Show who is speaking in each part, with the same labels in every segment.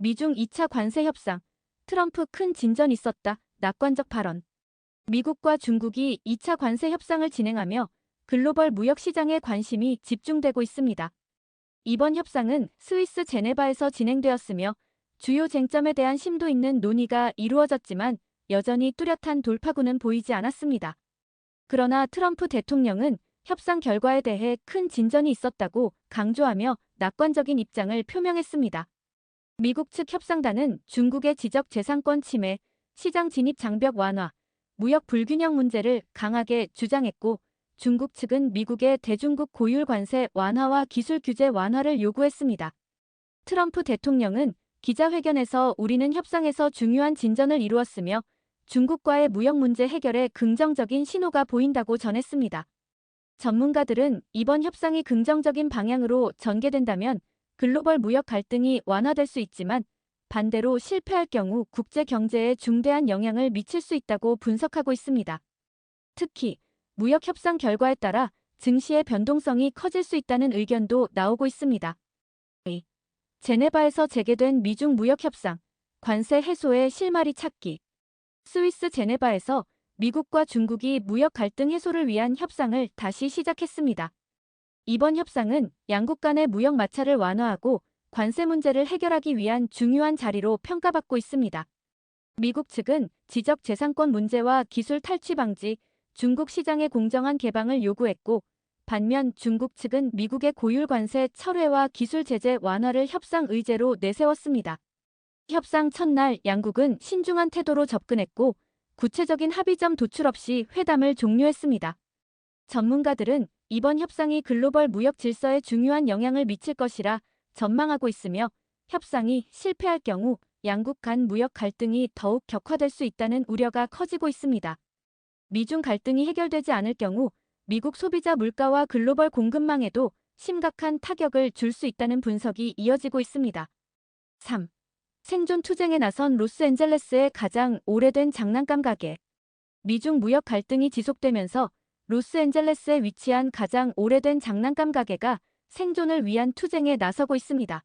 Speaker 1: 미중 2차 관세 협상. 트럼프 큰 진전 있었다. 낙관적 발언. 미국과 중국이 2차 관세 협상을 진행하며 글로벌 무역 시장에 관심이 집중되고 있습니다. 이번 협상은 스위스 제네바에서 진행되었으며 주요 쟁점에 대한 심도 있는 논의가 이루어졌지만 여전히 뚜렷한 돌파구는 보이지 않았습니다. 그러나 트럼프 대통령은 협상 결과에 대해 큰 진전이 있었다고 강조하며 낙관적인 입장을 표명했습니다. 미국 측 협상단은 중국의 지적 재산권 침해, 시장 진입 장벽 완화, 무역 불균형 문제를 강하게 주장했고 중국 측은 미국의 대중국 고율 관세 완화와 기술 규제 완화를 요구했습니다. 트럼프 대통령은 기자회견에서 우리는 협상에서 중요한 진전을 이루었으며 중국과의 무역 문제 해결에 긍정적인 신호가 보인다고 전했습니다. 전문가들은 이번 협상이 긍정적인 방향으로 전개된다면 글로벌 무역 갈등이 완화될 수 있지만 반대로 실패할 경우 국제 경제에 중대한 영향을 미칠 수 있다고 분석하고 있습니다. 특히 무역 협상 결과에 따라 증시의 변동성이 커질 수 있다는 의견도 나오고 있습니다. 제네바에서 재개된 미중 무역 협상, 관세 해소의 실마리 찾기. 스위스 제네바에서 미국과 중국이 무역 갈등 해소를 위한 협상을 다시 시작했습니다. 이번 협상은 양국 간의 무역 마찰을 완화하고 관세 문제를 해결하기 위한 중요한 자리로 평가받고 있습니다. 미국 측은 지적 재산권 문제와 기술 탈취 방지, 중국 시장의 공정한 개방을 요구했고 반면 중국 측은 미국의 고율 관세 철회와 기술 제재 완화를 협상 의제로 내세웠습니다. 협상 첫날 양국은 신중한 태도로 접근했고 구체적인 합의점 도출 없이 회담을 종료했습니다. 전문가들은 이번 협상이 글로벌 무역 질서에 중요한 영향을 미칠 것이라 전망하고 있으며 협상이 실패할 경우 양국 간 무역 갈등이 더욱 격화될 수 있다는 우려가 커지고 있습니다. 미중 갈등이 해결되지 않을 경우 미국 소비자 물가와 글로벌 공급망에도 심각한 타격을 줄 수 있다는 분석이 이어지고 있습니다. 3. 생존 투쟁에 나선 로스앤젤레스의 가장 오래된 장난감 가게. 미중 무역 갈등이 지속되면서 로스앤젤레스에 위치한 가장 오래된 장난감 가게가 생존을 위한 투쟁에 나서고 있습니다.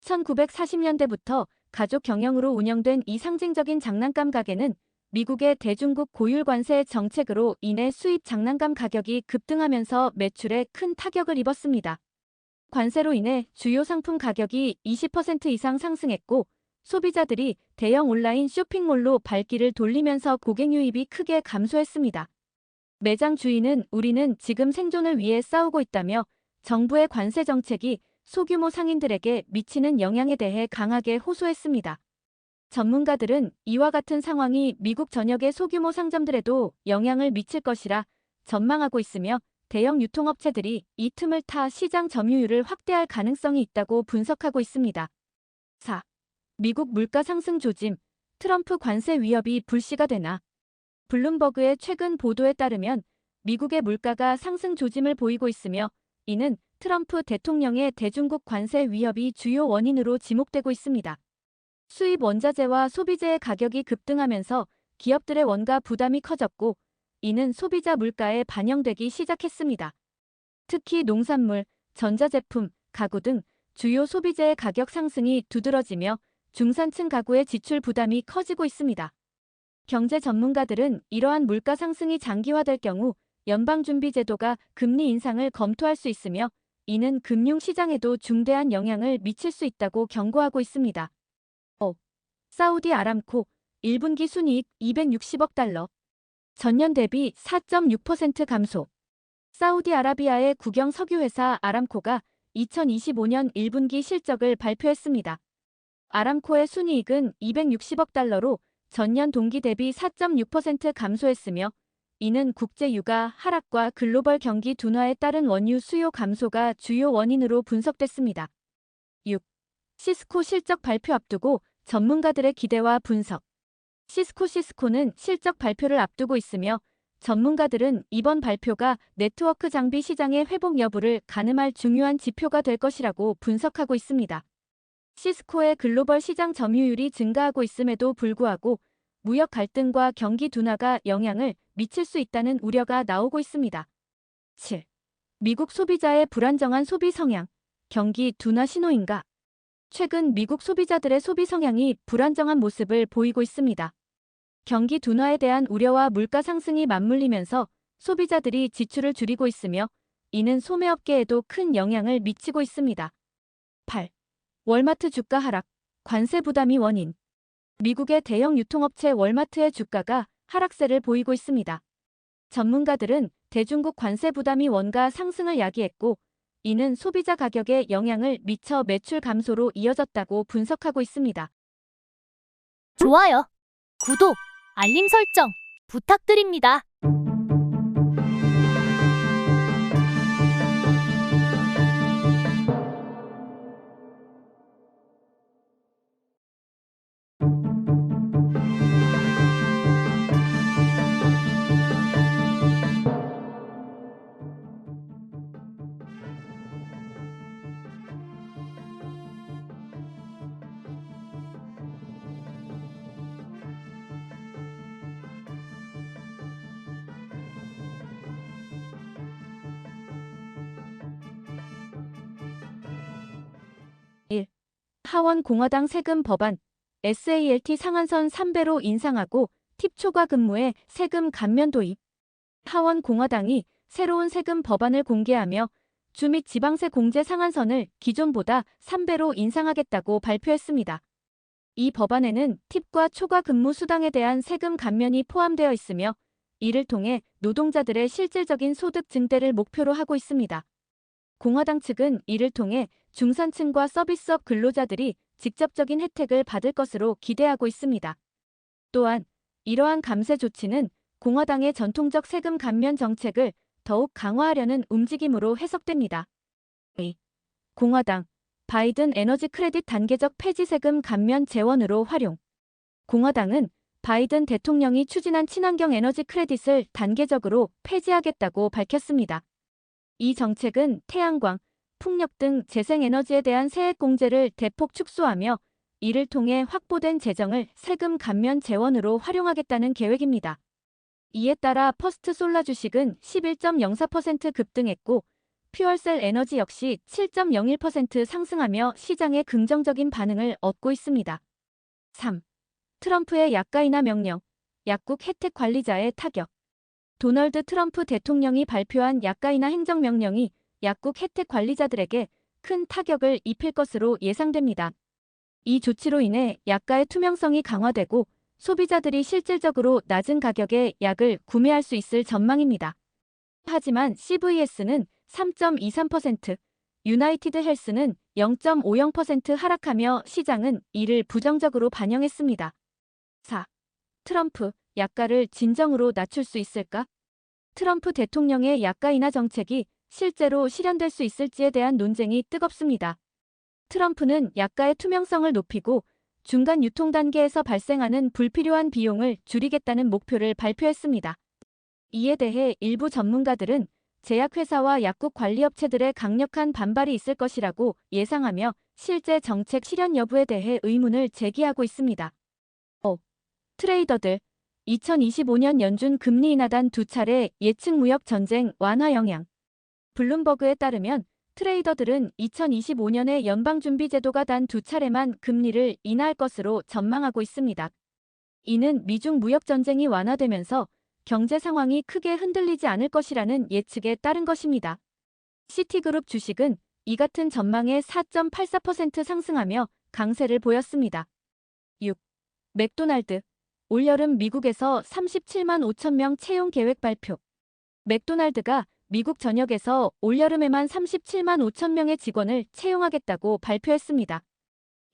Speaker 1: 1940년대부터 가족 경영으로 운영된 이 상징적인 장난감 가게는 미국의 대중국 고율 관세 정책으로 인해 수입 장난감 가격이 급등하면서 매출에 큰 타격을 입었습니다. 관세로 인해 주요 상품 가격이 20% 이상 상승했고 소비자들이 대형 온라인 쇼핑몰로 발길을 돌리면서 고객 유입이 크게 감소했습니다. 매장 주인은 우리는 지금 생존을 위해 싸우고 있다며 정부의 관세 정책이 소규모 상인들에게 미치는 영향에 대해 강하게 호소했습니다. 전문가들은 이와 같은 상황이 미국 전역의 소규모 상점들에도 영향을 미칠 것이라 전망하고 있으며 대형 유통업체들이 이 틈을 타 시장 점유율을 확대할 가능성이 있다고 분석하고 있습니다. 4. 미국 물가 상승 조짐, 트럼프 관세 위협이 불씨가 되나. 블룸버그의 최근 보도에 따르면 미국의 물가가 상승 조짐을 보이고 있으며 이는 트럼프 대통령의 대중국 관세 위협이 주요 원인으로 지목되고 있습니다. 수입 원자재와 소비재의 가격이 급등하면서 기업들의 원가 부담이 커졌고 이는 소비자 물가에 반영되기 시작했습니다. 특히 농산물, 전자제품, 가구 등 주요 소비재의 가격 상승이 두드러지며 중산층 가구의 지출 부담이 커지고 있습니다. 경제 전문가들은 이러한 물가 상승이 장기화될 경우 연방준비제도가 금리 인상을 검토할 수 있으며 이는 금융시장에도 중대한 영향을 미칠 수 있다고 경고하고 있습니다. 사우디 아람코 1분기 순이익 260억 달러. 전년 대비 4.6% 감소. 사우디아라비아의 국영 석유회사 아람코가 2025년 1분기 실적을 발표했습니다. 아람코의 순이익은 260억 달러로 전년 동기 대비 4.6% 감소했으며 이는 국제 유가 하락과 글로벌 경기 둔화에 따른 원유 수요 감소가 주요 원인으로 분석됐습니다. 6. 시스코 실적 발표 앞두고 전문가들의 기대와 분석. 시스코는 실적 발표를 앞두고 있으며 전문가들은 이번 발표가 네트워크 장비 시장의 회복 여부를 가늠할 중요한 지표가 될 것이라고 분석하고 있습니다. 시스코의 글로벌 시장 점유율이 증가하고 있음에도 불구하고 무역 갈등과 경기 둔화가 영향을 미칠 수 있다는 우려가 나오고 있습니다. 7. 미국 소비자의 불안정한 소비 성향, 경기 둔화 신호인가? 최근 미국 소비자들의 소비 성향이 불안정한 모습을 보이고 있습니다. 경기 둔화에 대한 우려와 물가 상승이 맞물리면서 소비자들이 지출을 줄이고 있으며 이는 소매업계에도 큰 영향을 미치고 있습니다. 8. 월마트 주가 하락, 관세 부담이 원인. 미국의 대형 유통업체 월마트의 주가가 하락세를 보이고 있습니다. 전문가들은 대중국 관세 부담이 원가 상승을 야기했고 이는 소비자 가격에 영향을 미쳐 매출 감소로 이어졌다고 분석하고 있습니다.
Speaker 2: 좋아요, 구독, 알림 설정 부탁드립니다.
Speaker 1: 하원 공화당 세금 법안 SALT 상한선 3배로 인상하고 팁 초과 근무에 세금 감면 도입. 하원 공화당이 새로운 세금 법안을 공개하며 주 및 지방세 공제 상한선을 기존보다 3배로 인상하겠다고 발표했습니다. 이 법안에는 팁과 초과 근무 수당에 대한 세금 감면이 포함되어 있으며 이를 통해 노동자들의 실질적인 소득 증대를 목표로 하고 있습니다. 공화당 측은 이를 통해 중산층과 서비스업 근로자들이 직접적인 혜택을 받을 것으로 기대하고 있습니다. 또한 이러한 감세 조치는 공화당의 전통적 세금 감면 정책을 더욱 강화하려는 움직임으로 해석됩니다. 공화당, 바이든 에너지 크레딧 단계적 폐지 세금 감면 재원으로 활용. 공화당은 바이든 대통령이 추진한 친환경 에너지 크레딧을 단계적으로 폐지하겠다고 밝혔습니다. 이 정책은 태양광, 풍력 등 재생에너지에 대한 세액 공제를 대폭 축소하며 이를 통해 확보된 재정을 세금 감면 재원으로 활용하겠다는 계획입니다. 이에 따라 퍼스트 솔라 주식은 11.04% 급등했고 퓨얼셀 에너지 역시 7.01% 상승하며 시장의 긍정적인 반응을 얻고 있습니다. 3. 트럼프의 약가 인하 명령, 약국 혜택 관리자의 타격. 도널드 트럼프 대통령이 발표한 약가 인하 행정명령이 약국 혜택 관리자들에게 큰 타격을 입힐 것으로 예상됩니다. 이 조치로 인해 약가의 투명성이 강화되고 소비자들이 실질적으로 낮은 가격에 약을 구매할 수 있을 전망입니다. 하지만 CVS는 3.23%, 유나이티드 헬스는 0.50% 하락하며 시장은 이를 부정적으로 반영했습니다. 4. 트럼프, 약가를 진정으로 낮출 수 있을까? 트럼프 대통령의 약가 인하 정책이 실제로 실현될 수 있을지에 대한 논쟁이 뜨겁습니다. 트럼프는 약가의 투명성을 높이고 중간 유통 단계에서 발생하는 불필요한 비용을 줄이겠다는 목표를 발표했습니다. 이에 대해 일부 전문가들은 제약회사와 약국 관리업체들의 강력한 반발이 있을 것이라고 예상하며 실제 정책 실현 여부에 대해 의문을 제기하고 있습니다. 트레이더들, 2025년 연준 금리 인하단 2차례 예측 무역 전쟁 완화 영향. 블룸버그에 따르면 트레이더들은 2025년에 연방준비제도가 단 2차례만 금리를 인하할 것으로 전망하고 있습니다. 이는 미중 무역 전쟁이 완화되면서 경제 상황이 크게 흔들리지 않을 것이라는 예측에 따른 것입니다. 시티그룹 주식은 이 같은 전망에 4.84% 상승하며 강세를 보였습니다. 6. 맥도날드, 올여름 미국에서 37만 5천 명 채용 계획 발표. 맥도날드가 미국 전역에서 올여름에만 37만 5천 명의 직원을 채용하겠다고 발표했습니다.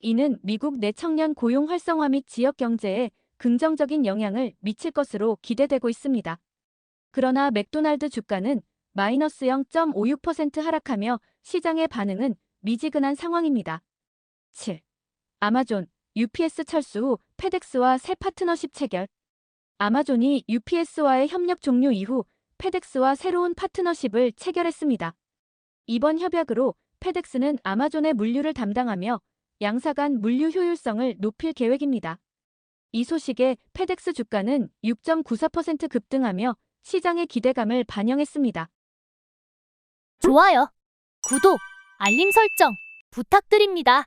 Speaker 1: 이는 미국 내 청년 고용 활성화 및 지역 경제에 긍정적인 영향을 미칠 것으로 기대되고 있습니다. 그러나 맥도날드 주가는 마이너스 0.56% 하락하며 시장의 반응은 미지근한 상황입니다. 7. 아마존, UPS 철수 후 페덱스와 새 파트너십 체결. 아마존이 UPS와의 협력 종료 이후 페덱스와 새로운 파트너십을 체결했습니다. 이번 협약으로 페덱스는 아마존의 물류를 담당하며 양사 간 물류 효율성을 높일 계획입니다. 이 소식에 페덱스 주가는 6.94% 급등하며 시장의 기대감을 반영했습니다.
Speaker 2: 좋아요, 구독, 알림 설정 부탁드립니다.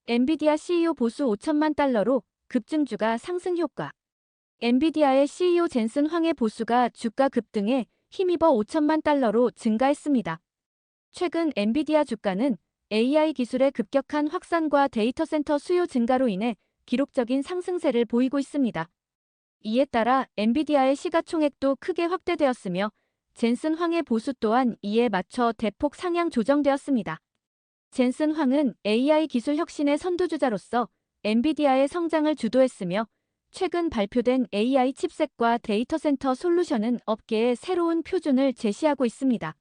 Speaker 1: 엔비디아 CEO 보수 5천만 달러로 급증주가 상승 효과. 엔비디아의 CEO 젠슨 황의 보수가 주가 급등에 힘입어 5천만 달러로 증가했습니다. 최근 엔비디아 주가는 AI 기술의 급격한 확산과 데이터 센터 수요 증가로 인해 기록적인 상승세를 보이고 있습니다. 이에 따라 엔비디아의 시가총액도 크게 확대되었으며 젠슨 황의 보수 또한 이에 맞춰 대폭 상향 조정되었습니다. 젠슨 황은 AI 기술 혁신의 선두주자로서 엔비디아의 성장을 주도했으며 최근 발표된 AI 칩셋과 데이터 센터 솔루션은 업계의 새로운 표준을 제시하고 있습니다.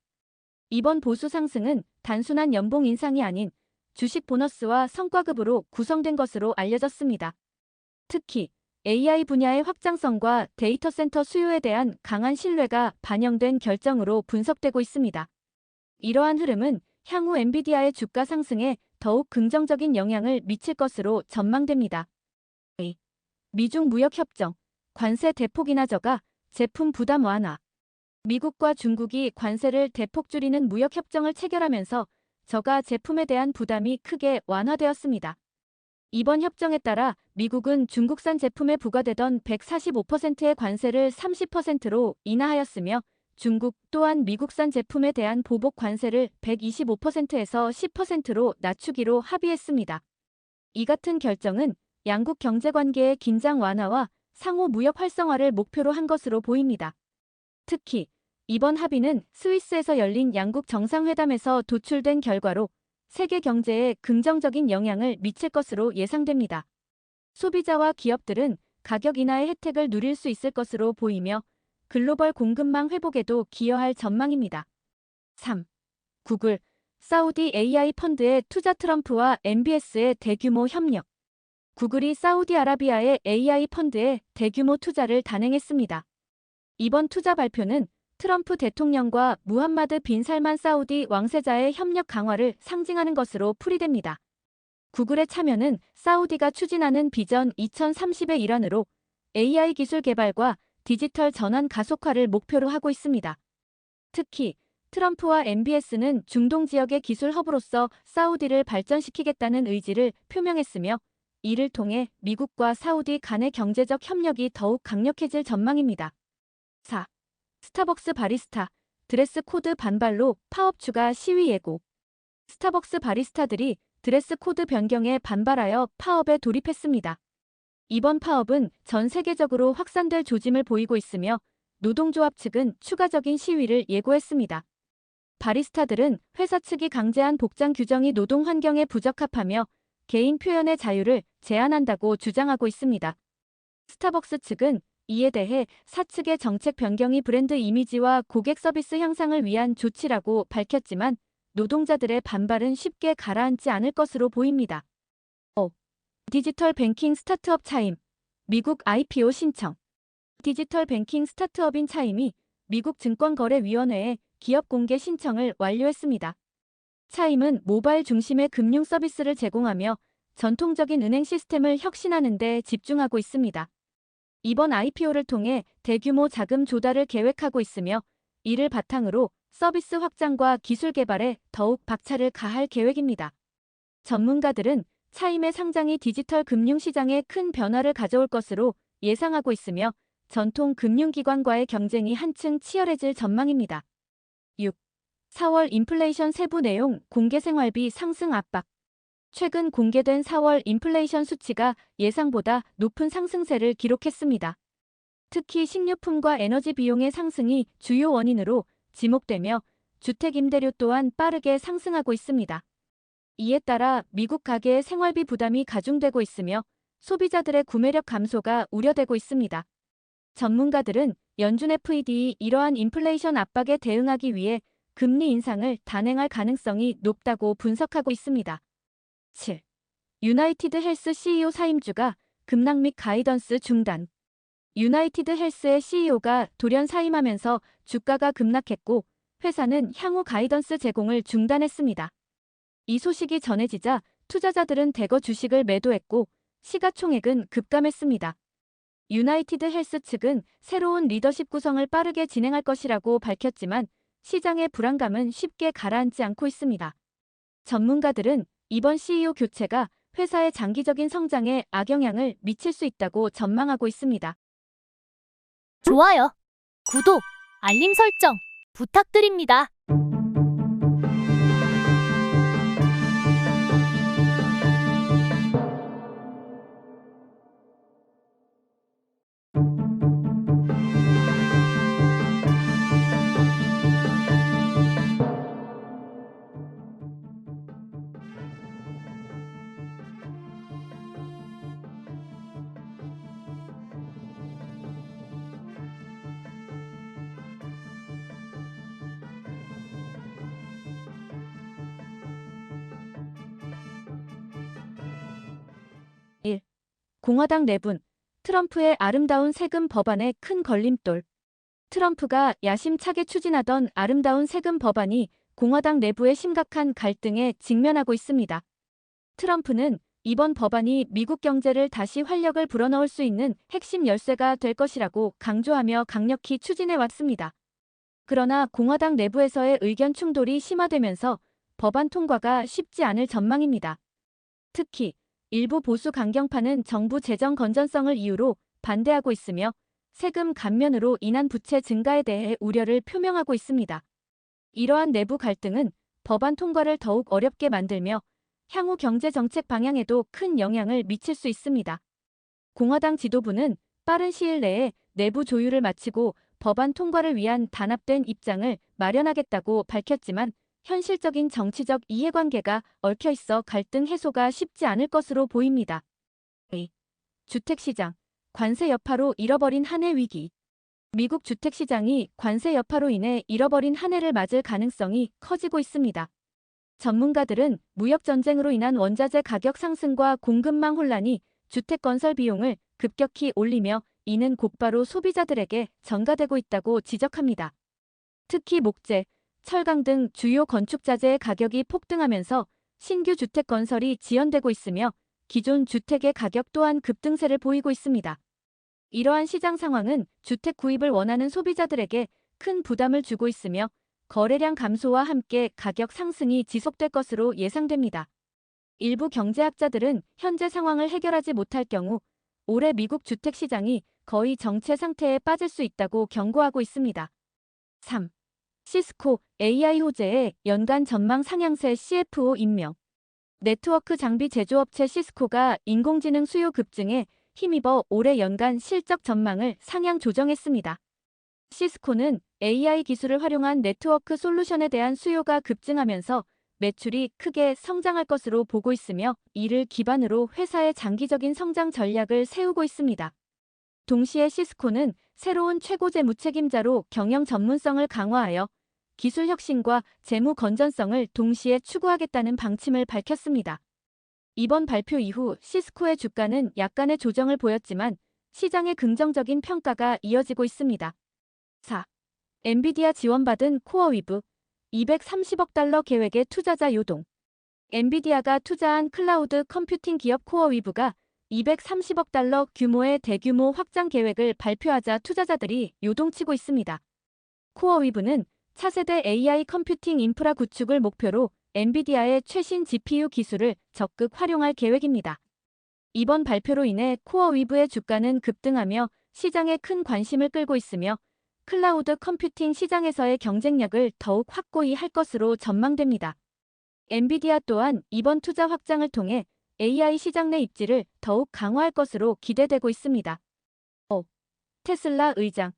Speaker 1: 이번 보수 상승은 단순한 연봉 인상이 아닌 주식 보너스와 성과급으로 구성된 것으로 알려졌습니다. 특히 AI 분야의 확장성과 데이터 센터 수요에 대한 강한 신뢰가 반영된 결정으로 분석되고 있습니다. 이러한 흐름은 향후 엔비디아의 주가 상승에 더욱 긍정적인 영향을 미칠 것으로 전망됩니다. 미중 무역 협정, 관세 대폭 인하 저가, 제품 부담 완화. 미국과 중국이 관세를 대폭 줄이는 무역 협정을 체결하면서 저가 제품에 대한 부담이 크게 완화되었습니다. 이번 협정에 따라 미국은 중국산 제품에 부과되던 145%의 관세를 30%로 인하하였으며 중국 또한 미국산 제품에 대한 보복 관세를 125%에서 10%로 낮추기로 합의했습니다. 이 같은 결정은 양국 경제관계의 긴장 완화와 상호 무역 활성화를 목표로 한 것으로 보입니다. 특히 이번 합의는 스위스에서 열린 양국 정상회담에서 도출된 결과로 세계 경제에 긍정적인 영향을 미칠 것으로 예상됩니다. 소비자와 기업들은 가격 인하의 혜택을 누릴 수 있을 것으로 보이며 글로벌 공급망 회복에도 기여할 전망입니다. 3. 구글, 사우디 AI 펀드의 투자. 트럼프와 MBS의 대규모 협력. 구글이 사우디아라비아의 AI 펀드에 대규모 투자를 단행했습니다. 이번 투자 발표는 트럼프 대통령과 무함마드 빈 살만 사우디 왕세자의 협력 강화를 상징하는 것으로 풀이됩니다. 구글의 참여는 사우디가 추진하는 비전 2030의 일환으로 AI 기술 개발과 디지털 전환 가속화를 목표로 하고 있습니다. 특히 트럼프와 MBS는 중동 지역의 기술 허브로서 사우디를 발전시키겠다는 의지를 표명했으며 이를 통해 미국과 사우디 간의 경제적 협력이 더욱 강력해질 전망입니다. 4. 스타벅스 바리스타, 드레스 코드 반발로 파업 추가 시위 예고. 스타벅스 바리스타들이 드레스 코드 변경에 반발하여 파업에 돌입했습니다. 이번 파업은 전 세계적으로 확산될 조짐을 보이고 있으며 노동조합 측은 추가적인 시위를 예고했습니다. 바리스타들은 회사 측이 강제한 복장 규정이 노동 환경에 부적합하며 개인 표현의 자유를 제한한다고 주장하고 있습니다. 스타벅스 측은 이에 대해 사측의 정책 변경이 브랜드 이미지와 고객 서비스 향상을 위한 조치라고 밝혔지만 노동자들의 반발은 쉽게 가라앉지 않을 것으로 보입니다. 5. 디지털 뱅킹 스타트업 차임, 미국 IPO 신청. 디지털 뱅킹 스타트업인 차임이 미국 증권거래위원회에 기업 공개 신청을 완료했습니다. 차임은 모바일 중심의 금융 서비스를 제공하며 전통적인 은행 시스템을 혁신하는 데 집중하고 있습니다. 이번 IPO를 통해 대규모 자금 조달을 계획하고 있으며 이를 바탕으로 서비스 확장과 기술 개발에 더욱 박차를 가할 계획입니다. 전문가들은 차임의 상장이 디지털 금융 시장에 큰 변화를 가져올 것으로 예상하고 있으며 전통 금융기관과의 경쟁이 한층 치열해질 전망입니다. 6. 4월 인플레이션 세부 내용 공개. 생활비 상승 압박. 최근 공개된 4월 인플레이션 수치가 예상보다 높은 상승세를 기록했습니다. 특히 식료품과 에너지 비용의 상승이 주요 원인으로 지목되며 주택 임대료 또한 빠르게 상승하고 있습니다. 이에 따라 미국 가계의 생활비 부담이 가중되고 있으며 소비자들의 구매력 감소가 우려되고 있습니다. 전문가들은 연준 FED이 이러한 인플레이션 압박에 대응하기 위해 금리 인상을 단행할 가능성이 높다고 분석하고 있습니다. 7. 유나이티드 헬스 CEO 사임주가 급락 및 가이던스 중단. 유나이티드 헬스의 CEO가 돌연 사임하면서 주가가 급락했고 회사는 향후 가이던스 제공을 중단했습니다. 이 소식이 전해지자 투자자들은 대거 주식을 매도했고 시가총액은 급감했습니다. 유나이티드 헬스 측은 새로운 리더십 구성을 빠르게 진행할 것이라고 밝혔지만 시장의 불안감은 쉽게 가라앉지 않고 있습니다. 전문가들은 이번 CEO 교체가 회사의 장기적인 성장에 악영향을 미칠 수 있다고 전망하고 있습니다.
Speaker 2: 좋아요, 구독, 알림 설정 부탁드립니다.
Speaker 1: 공화당 내분, 트럼프의 아름다운 세금 법안에 큰 걸림돌. 트럼프가 야심차게 추진하던 아름다운 세금 법안이 공화당 내부의 심각한 갈등에 직면하고 있습니다. 트럼프는 이번 법안이 미국 경제를 다시 활력을 불어넣을 수 있는 핵심 열쇠가 될 것이라고 강조하며 강력히 추진해 왔습니다. 그러나 공화당 내부에서의 의견 충돌이 심화되면서 법안 통과가 쉽지 않을 전망입니다. 특히 일부 보수 강경파는 정부 재정 건전성을 이유로 반대하고 있으며 세금 감면으로 인한 부채 증가에 대해 우려를 표명하고 있습니다. 이러한 내부 갈등은 법안 통과를 더욱 어렵게 만들며 향후 경제 정책 방향에도 큰 영향을 미칠 수 있습니다. 공화당 지도부는 빠른 시일 내에 내부 조율을 마치고 법안 통과를 위한 단합된 입장을 마련하겠다고 밝혔지만 현실적인 정치적 이해관계가 얽혀 있어 갈등 해소가 쉽지 않을 것으로 보입니다. 주택시장, 관세 여파로 잃어버린 한 해 위기. 미국 주택시장이 관세 여파로 인해 잃어버린 한 해를 맞을 가능성이 커지고 있습니다. 전문가들은 무역전쟁으로 인한 원자재 가격 상승과 공급망 혼란이 주택 건설 비용을 급격히 올리며 이는 곧바로 소비자들에게 전가되고 있다고 지적합니다. 특히 목재, 철강 등 주요 건축자재의 가격이 폭등하면서 신규 주택 건설이 지연되고 있으며 기존 주택의 가격 또한 급등세를 보이고 있습니다. 이러한 시장 상황은 주택 구입을 원하는 소비자들에게 큰 부담을 주고 있으며 거래량 감소와 함께 가격 상승이 지속될 것으로 예상됩니다. 일부 경제학자들은 현재 상황을 해결하지 못할 경우 올해 미국 주택 시장이 거의 정체 상태에 빠질 수 있다고 경고하고 있습니다. 3. 시스코 AI 호재의 연간 전망 상향세 CFO 임명. 네트워크 장비 제조업체 시스코가 인공지능 수요 급증에 힘입어 올해 연간 실적 전망을 상향 조정했습니다. 시스코는 AI 기술을 활용한 네트워크 솔루션에 대한 수요가 급증하면서 매출이 크게 성장할 것으로 보고 있으며 이를 기반으로 회사의 장기적인 성장 전략을 세우고 있습니다. 동시에 시스코는 새로운 최고재 무책임자로 경영 전문성을 강화하여 기술 혁신과 재무 건전성을 동시에 추구하겠다는 방침을 밝혔습니다. 이번 발표 이후 시스코의 주가는 약간의 조정을 보였지만 시장의 긍정적인 평가가 이어지고 있습니다. 4. 엔비디아 지원받은 코어위브 230억 달러 계획의 투자자 요동. 엔비디아가 투자한 클라우드 컴퓨팅 기업 코어위브가 230억 달러 규모의 대규모 확장 계획을 발표하자 투자자들이 요동치고 있습니다. 코어위브는 차세대 AI 컴퓨팅 인프라 구축을 목표로 엔비디아의 최신 GPU 기술을 적극 활용할 계획입니다. 이번 발표로 인해 코어위브의 주가는 급등하며 시장에 큰 관심을 끌고 있으며 클라우드 컴퓨팅 시장에서의 경쟁력을 더욱 확고히 할 것으로 전망됩니다. 엔비디아 또한 이번 투자 확장을 통해 AI 시장 내 입지를 더욱 강화할 것으로 기대되고 있습니다. 테슬라 의장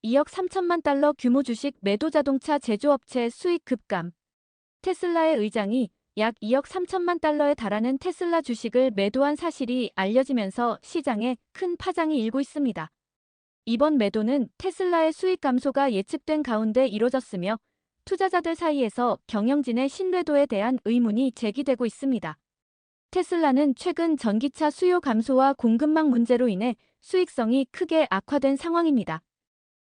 Speaker 1: 2억 3천만 달러 규모 주식 매도 자동차 제조업체 수익 급감. 테슬라의 의장이 약 2억 3천만 달러에 달하는 테슬라 주식을 매도한 사실이 알려지면서 시장에 큰 파장이 일고 있습니다. 이번 매도는 테슬라의 수익 감소가 예측된 가운데 이뤄졌으며 투자자들 사이에서 경영진의 신뢰도에 대한 의문이 제기되고 있습니다. 테슬라는 최근 전기차 수요 감소와 공급망 문제로 인해 수익성이 크게 악화된 상황입니다.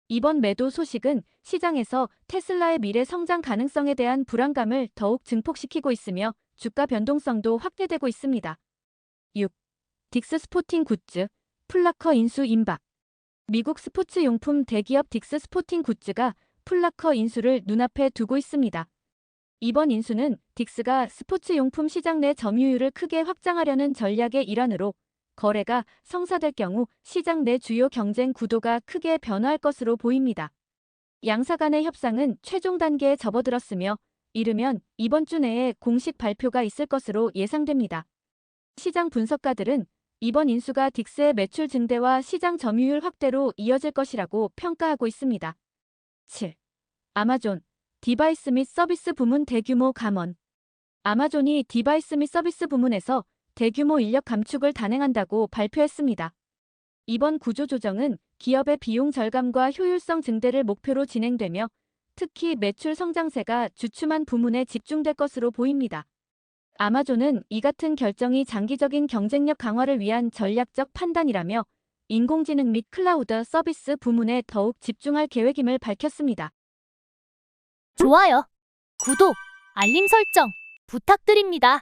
Speaker 1: 이번 매도 소식은 시장에서 테슬라의 미래 성장 가능성에 대한 불안감을 더욱 증폭시키고 있으며 주가 변동성도 확대되고 있습니다. 6. 딕스 스포팅 굿즈, 풀라커 인수 임박. 미국 스포츠 용품 대기업 딕스 스포팅 굿즈가 풀라커 인수를 눈앞에 두고 있습니다. 이번 인수는 딕스가 스포츠용품 시장 내 점유율을 크게 확장하려는 전략의 일환으로 거래가 성사될 경우 시장 내 주요 경쟁 구도가 크게 변화할 것으로 보입니다. 양사 간의 협상은 최종 단계에 접어들었으며 이르면 이번 주 내에 공식 발표가 있을 것으로 예상됩니다. 시장 분석가들은 이번 인수가 딕스의 매출 증대와 시장 점유율 확대로 이어질 것이라고 평가하고 있습니다. 7. 아마존, 디바이스 및 서비스 부문 대규모 감원. 아마존이 디바이스 및 서비스 부문에서 대규모 인력 감축을 단행한다고 발표했습니다. 이번 구조조정은 기업의 비용 절감과 효율성 증대를 목표로 진행되며 특히 매출 성장세가 주춤한 부문에 집중될 것으로 보입니다. 아마존은 이 같은 결정이 장기적인 경쟁력 강화를 위한 전략적 판단이라며 인공지능 및 클라우드 서비스 부문에 더욱 집중할 계획임을 밝혔습니다.
Speaker 2: 좋아요, 구독, 알림 설정 부탁드립니다.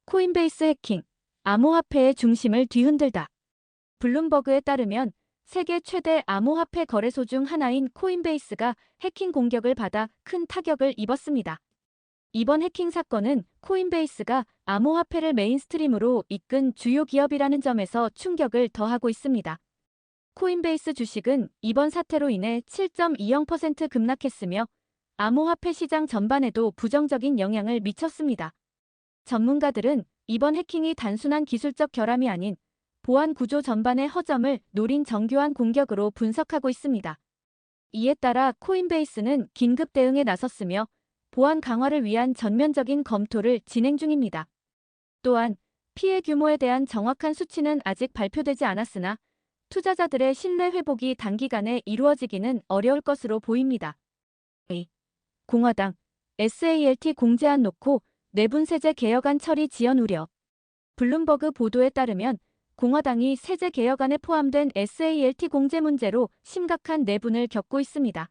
Speaker 1: 코인베이스 해킹, 암호화폐의 중심을 뒤흔들다. 블룸버그에 따르면 세계 최대 암호화폐 거래소 중 하나인 코인베이스가 해킹 공격을 받아 큰 타격을 입었습니다. 이번 해킹 사건은 코인베이스가 암호화폐를 메인스트림으로 이끈 주요 기업이라는 점에서 충격을 더하고 있습니다. 코인베이스 주식은 이번 사태로 인해 7.20% 급락했으며 암호화폐 시장 전반에도 부정적인 영향을 미쳤습니다. 전문가들은 이번 해킹이 단순한 기술적 결함이 아닌 보안 구조 전반의 허점을 노린 정교한 공격으로 분석하고 있습니다. 이에 따라 코인베이스는 긴급 대응에 나섰으며 보안 강화를 위한 전면적인 검토를 진행 중입니다. 또한 피해 규모에 대한 정확한 수치는 아직 발표되지 않았으나 투자자들의 신뢰 회복이 단기간에 이루어지기는 어려울 것으로 보입니다. 공화당, SALT 공제안 놓고 내분 세제 개혁안 처리 지연 우려. 블룸버그 보도에 따르면 공화당이 세제 개혁안에 포함된 SALT 공제 문제로 심각한 내분을 겪고 있습니다.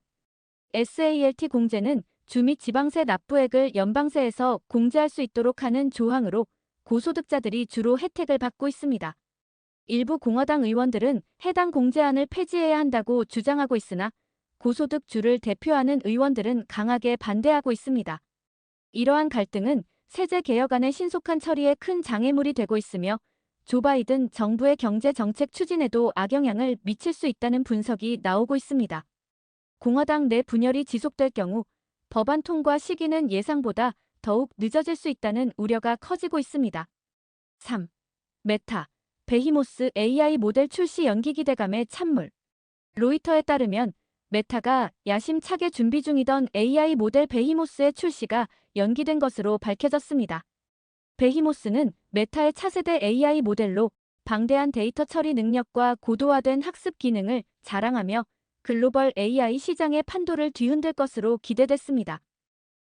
Speaker 1: SALT 공제는 주 및 지방세 납부액을 연방세에서 공제할 수 있도록 하는 조항으로 고소득자들이 주로 혜택을 받고 있습니다. 일부 공화당 의원들은 해당 공제안을 폐지해야 한다고 주장하고 있으나 고소득주를 대표하는 의원들은 강하게 반대하고 있습니다. 이러한 갈등은 세제 개혁안의 신속한 처리에 큰 장애물이 되고 있으며 조 바이든 정부의 경제 정책 추진에도 악영향을 미칠 수 있다는 분석이 나오고 있습니다. 공화당 내 분열이 지속될 경우 법안 통과 시기는 예상보다 더욱 늦어질 수 있다는 우려가 커지고 있습니다. 3. 메타, 베히모스 AI 모델 출시 연기 기대감의 찬물. 로이터에 따르면 메타가 야심차게 준비 중이던 AI 모델 베히모스의 출시가 연기된 것으로 밝혀졌습니다. 베히모스는 메타의 차세대 AI 모델로 방대한 데이터 처리 능력과 고도화된 학습 기능을 자랑하며 글로벌 AI 시장의 판도를 뒤흔들 것으로 기대됐습니다.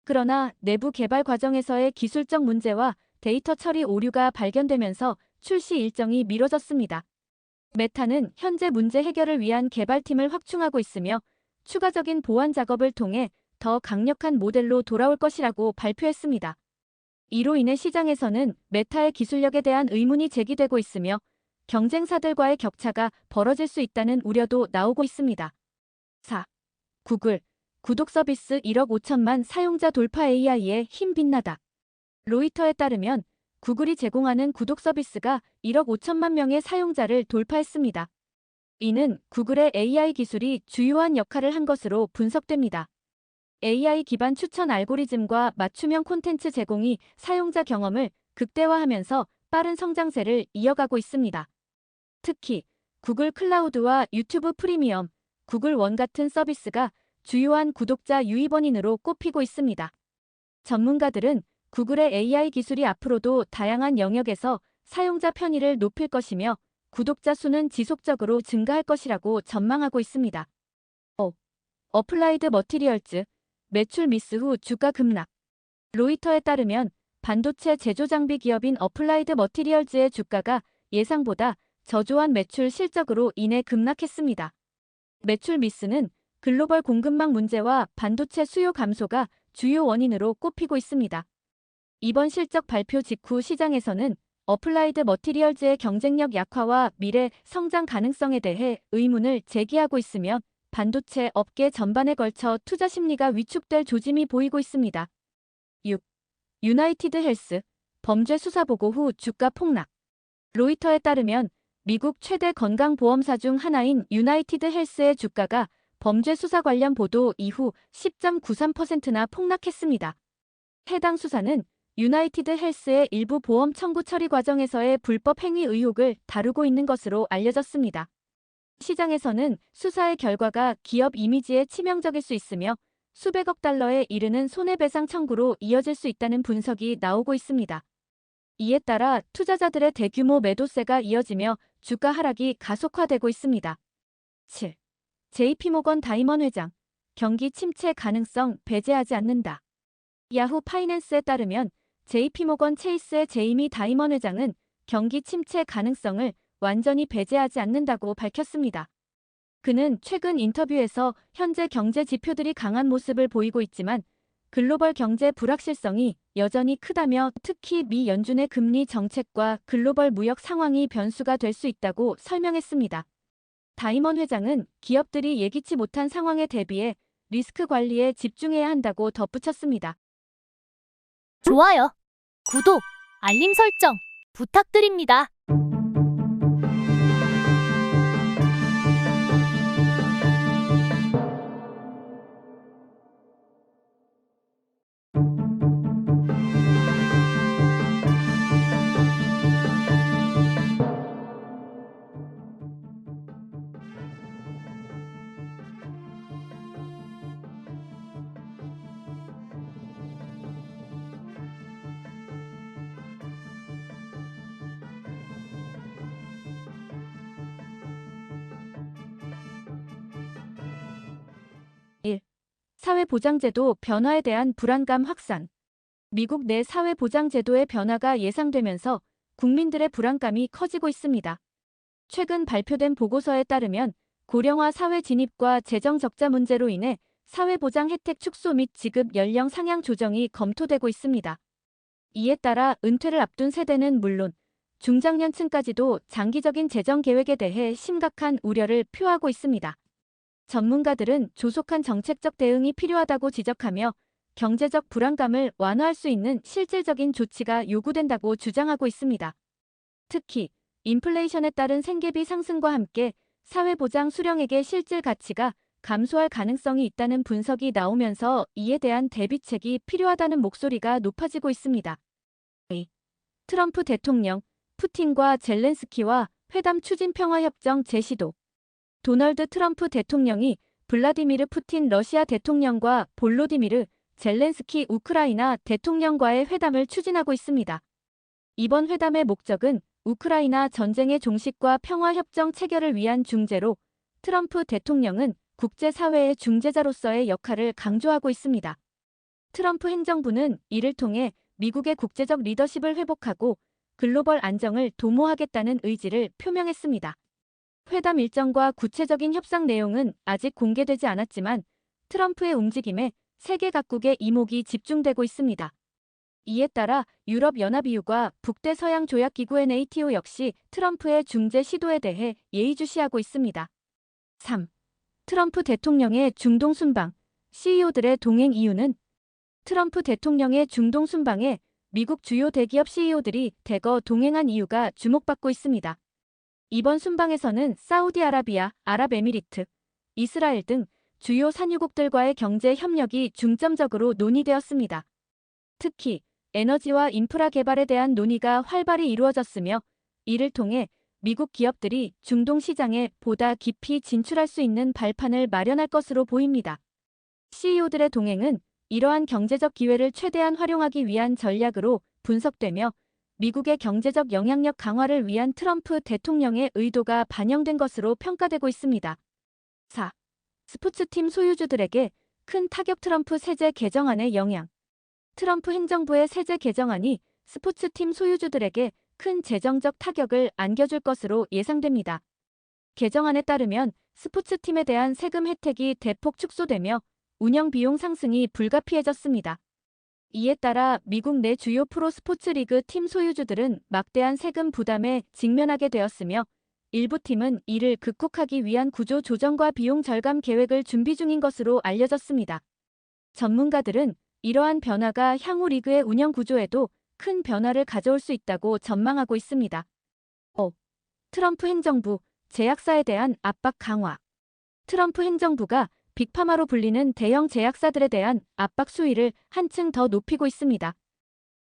Speaker 1: 그러나 내부 개발 과정에서의 기술적 문제와 데이터 처리 오류가 발견되면서 출시 일정이 미뤄졌습니다. 메타는 현재 문제 해결을 위한 개발팀을 확충하고 있으며 추가적인 보완 작업을 통해 더 강력한 모델로 돌아올 것이라고 발표했습니다. 이로 인해 시장에서는 메타의 기술력에 대한 의문이 제기되고 있으며 경쟁사들과의 격차가 벌어질 수 있다는 우려도 나오고 있습니다. 4. 구글, 구독 서비스 1억 5천만 사용자 돌파 AI에 힘 빛나다. 로이터에 따르면 구글이 제공하는 구독 서비스가 1억 5천만 명의 사용자를 돌파했습니다. 이는 구글의 AI 기술이 주요한 역할을 한 것으로 분석됩니다. AI 기반 추천 알고리즘과 맞춤형 콘텐츠 제공이 사용자 경험을 극대화하면서 빠른 성장세를 이어가고 있습니다. 특히 구글 클라우드와 유튜브 프리미엄, 구글 원 같은 서비스가 주요한 구독자 유입원인으로 꼽히고 있습니다. 전문가들은 구글의 AI 기술이 앞으로도 다양한 영역에서 사용자 편의를 높일 것이며 구독자 수는 지속적으로 증가할 것이라고 전망하고 있습니다. 어플라이드 머티리얼즈 매출 미스 후 주가 급락. 로이터에 따르면 반도체 제조 장비 기업인 어플라이드 머티리얼즈의 주가가 예상보다 저조한 매출 실적으로 인해 급락했습니다. 매출 미스는 글로벌 공급망 문제와 반도체 수요 감소가 주요 원인으로 꼽히고 있습니다. 이번 실적 발표 직후 시장에서는 어플라이드 머티리얼즈의 경쟁력 약화와 미래 성장 가능성에 대해 의문을 제기하고 있으며 반도체 업계 전반에 걸쳐 투자 심리가 위축될 조짐이 보이고 있습니다. 6. 유나이티드 헬스 범죄 수사 보고 후 주가 폭락. 로이터에 따르면 미국 최대 건강보험사 중 하나인 유나이티드 헬스의 주가가 범죄 수사 관련 보도 이후 10.93%나 폭락했습니다. 해당 수사는 유나이티드 헬스의 일부 보험 청구 처리 과정에서의 불법 행위 의혹을 다루고 있는 것으로 알려졌습니다. 시장에서는 수사의 결과가 기업 이미지에 치명적일 수 있으며 수백억 달러에 이르는 손해배상 청구로 이어질 수 있다는 분석이 나오고 있습니다. 이에 따라 투자자들의 대규모 매도세가 이어지며 주가 하락이 가속화되고 있습니다. 7. JP모건 다이먼 회장, 경기 침체 가능성 배제하지 않는다. 야후 파이낸스에 따르면 JP모건 체이스의 제이미 다이먼 회장은 경기 침체 가능성을 완전히 배제하지 않는다고 밝혔습니다. 그는 최근 인터뷰에서 현재 경제 지표들이 강한 모습을 보이고 있지만 글로벌 경제 불확실성이 여전히 크다며 특히 미 연준의 금리 정책과 글로벌 무역 상황이 변수가 될 수 있다고 설명했습니다. 다이먼 회장은 기업들이 예기치 못한 상황에 대비해 리스크 관리에 집중해야 한다고 덧붙였습니다.
Speaker 2: 좋아요, 구독, 알림 설정 부탁드립니다.
Speaker 1: 사회보장제도 변화에 대한 불안감 확산. 미국 내 사회보장제도의 변화가 예상되면서 국민들의 불안감이 커지고 있습니다. 최근 발표된 보고서에 따르면 고령화 사회 진입과 재정 적자 문제로 인해 사회보장 혜택 축소 및 지급 연령 상향 조정이 검토되고 있습니다. 이에 따라 은퇴를 앞둔 세대는 물론 중장년층까지도 장기적인 재정 계획에 대해 심각한 우려를 표하고 있습니다. 전문가들은 조속한 정책적 대응이 필요하다고 지적하며 경제적 불안감을 완화할 수 있는 실질적인 조치가 요구된다고 주장하고 있습니다. 특히 인플레이션에 따른 생계비 상승과 함께 사회보장 수령액의 실질 가치가 감소할 가능성이 있다는 분석이 나오면서 이에 대한 대비책이 필요하다는 목소리가 높아지고 있습니다. 트럼프 대통령, 푸틴과 젤렌스키와 회담 추진 평화협정 재시도. 도널드 트럼프 대통령이 블라디미르 푸틴 러시아 대통령과 볼로디미르 젤렌스키 우크라이나 대통령과의 회담을 추진하고 있습니다. 이번 회담의 목적은 우크라이나 전쟁의 종식과 평화협정 체결을 위한 중재로 트럼프 대통령은 국제사회의 중재자로서의 역할을 강조하고 있습니다. 트럼프 행정부는 이를 통해 미국의 국제적 리더십을 회복하고 글로벌 안정을 도모하겠다는 의지를 표명했습니다. 회담 일정과 구체적인 협상 내용은 아직 공개되지 않았지만 트럼프의 움직임에 세계 각국의 이목이 집중되고 있습니다. 이에 따라 유럽연합EU가 북대서양조약기구 NATO 역시 트럼프의 중재 시도에 대해 예의주시하고 있습니다. 3. 트럼프 대통령의 중동 순방, CEO들의 동행 이유는? 트럼프 대통령의 중동 순방에 미국 주요 대기업 CEO들이 대거 동행한 이유가 주목받고 있습니다. 이번 순방에서는 사우디아라비아, 아랍에미리트, 이스라엘 등 주요 산유국들과의 경제 협력이 중점적으로 논의되었습니다. 특히 에너지와 인프라 개발에 대한 논의가 활발히 이루어졌으며 이를 통해 미국 기업들이 중동 시장에 보다 깊이 진출할 수 있는 발판을 마련할 것으로 보입니다. CEO들의 동행은 이러한 경제적 기회를 최대한 활용하기 위한 전략으로 분석되며 미국의 경제적 영향력 강화를 위한 트럼프 대통령의 의도가 반영된 것으로 평가되고 있습니다. 4. 스포츠팀 소유주들에게 큰 타격. 트럼프 세제 개정안의 영향. 트럼프 행정부의 세제 개정안이 스포츠팀 소유주들에게 큰 재정적 타격을 안겨줄 것으로 예상됩니다. 개정안에 따르면 스포츠팀에 대한 세금 혜택이 대폭 축소되며 운영 비용 상승이 불가피해졌습니다. 이에 따라 미국 내 주요 프로 스포츠 리그 팀 소유주들은 막대한 세금 부담에 직면하게 되었으며 일부 팀은 이를 극복하기 위한 구조 조정과 비용 절감 계획을 준비 중인 것으로 알려졌습니다. 전문가들은 이러한 변화가 향후 리그의 운영 구조에도 큰 변화를 가져올 수 있다고 전망하고 있습니다. 5. 트럼프 행정부, 제약사에 대한 압박 강화. 트럼프 행정부가 빅파마로 불리는 대형 제약사들에 대한 압박 수위를 한층 더 높이고 있습니다.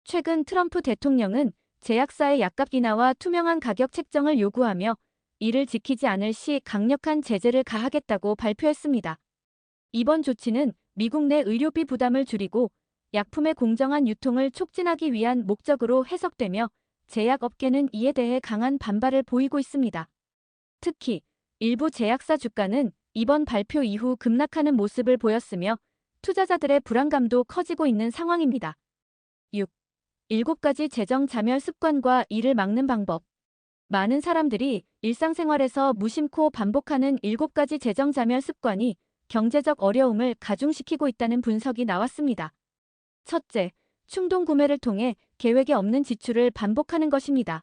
Speaker 1: 최근 트럼프 대통령은 제약사의 약값 인하와 투명한 가격 책정을 요구하며 이를 지키지 않을 시 강력한 제재를 가하겠다고 발표했습니다. 이번 조치는 미국 내 의료비 부담을 줄이고 약품의 공정한 유통을 촉진하기 위한 목적으로 해석되며 제약업계는 이에 대해 강한 반발을 보이고 있습니다. 특히 일부 제약사 주가는 이번 발표 이후 급락하는 모습을 보였으며 투자자들의 불안감도 커지고 있는 상황입니다. 6. 7가지 재정 자멸 습관과 이를 막는 방법. 많은 사람들이 일상생활에서 무심코 반복하는 7가지 재정 자멸 습관이 경제적 어려움을 가중시키고 있다는 분석이 나왔습니다. 첫째, 충동 구매를 통해 계획에 없는 지출을 반복하는 것입니다.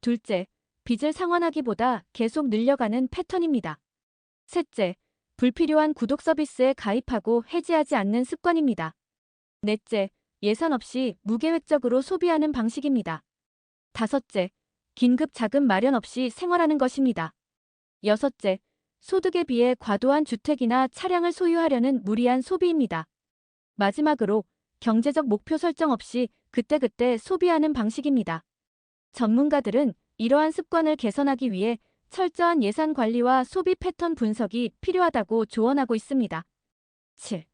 Speaker 1: 둘째, 빚을 상환하기보다 계속 늘려가는 패턴입니다. 셋째, 불필요한 구독 서비스에 가입하고 해지하지 않는 습관입니다. 넷째, 예산 없이 무계획적으로 소비하는 방식입니다. 다섯째, 긴급 자금 마련 없이 생활하는 것입니다. 여섯째, 소득에 비해 과도한 주택이나 차량을 소유하려는 무리한 소비입니다. 마지막으로 경제적 목표 설정 없이 그때그때 소비하는 방식입니다. 전문가들은 이러한 습관을 개선하기 위해 철저한 예산 관리와 소비 패턴 분석이 필요하다고 조언하고 있습니다. 7.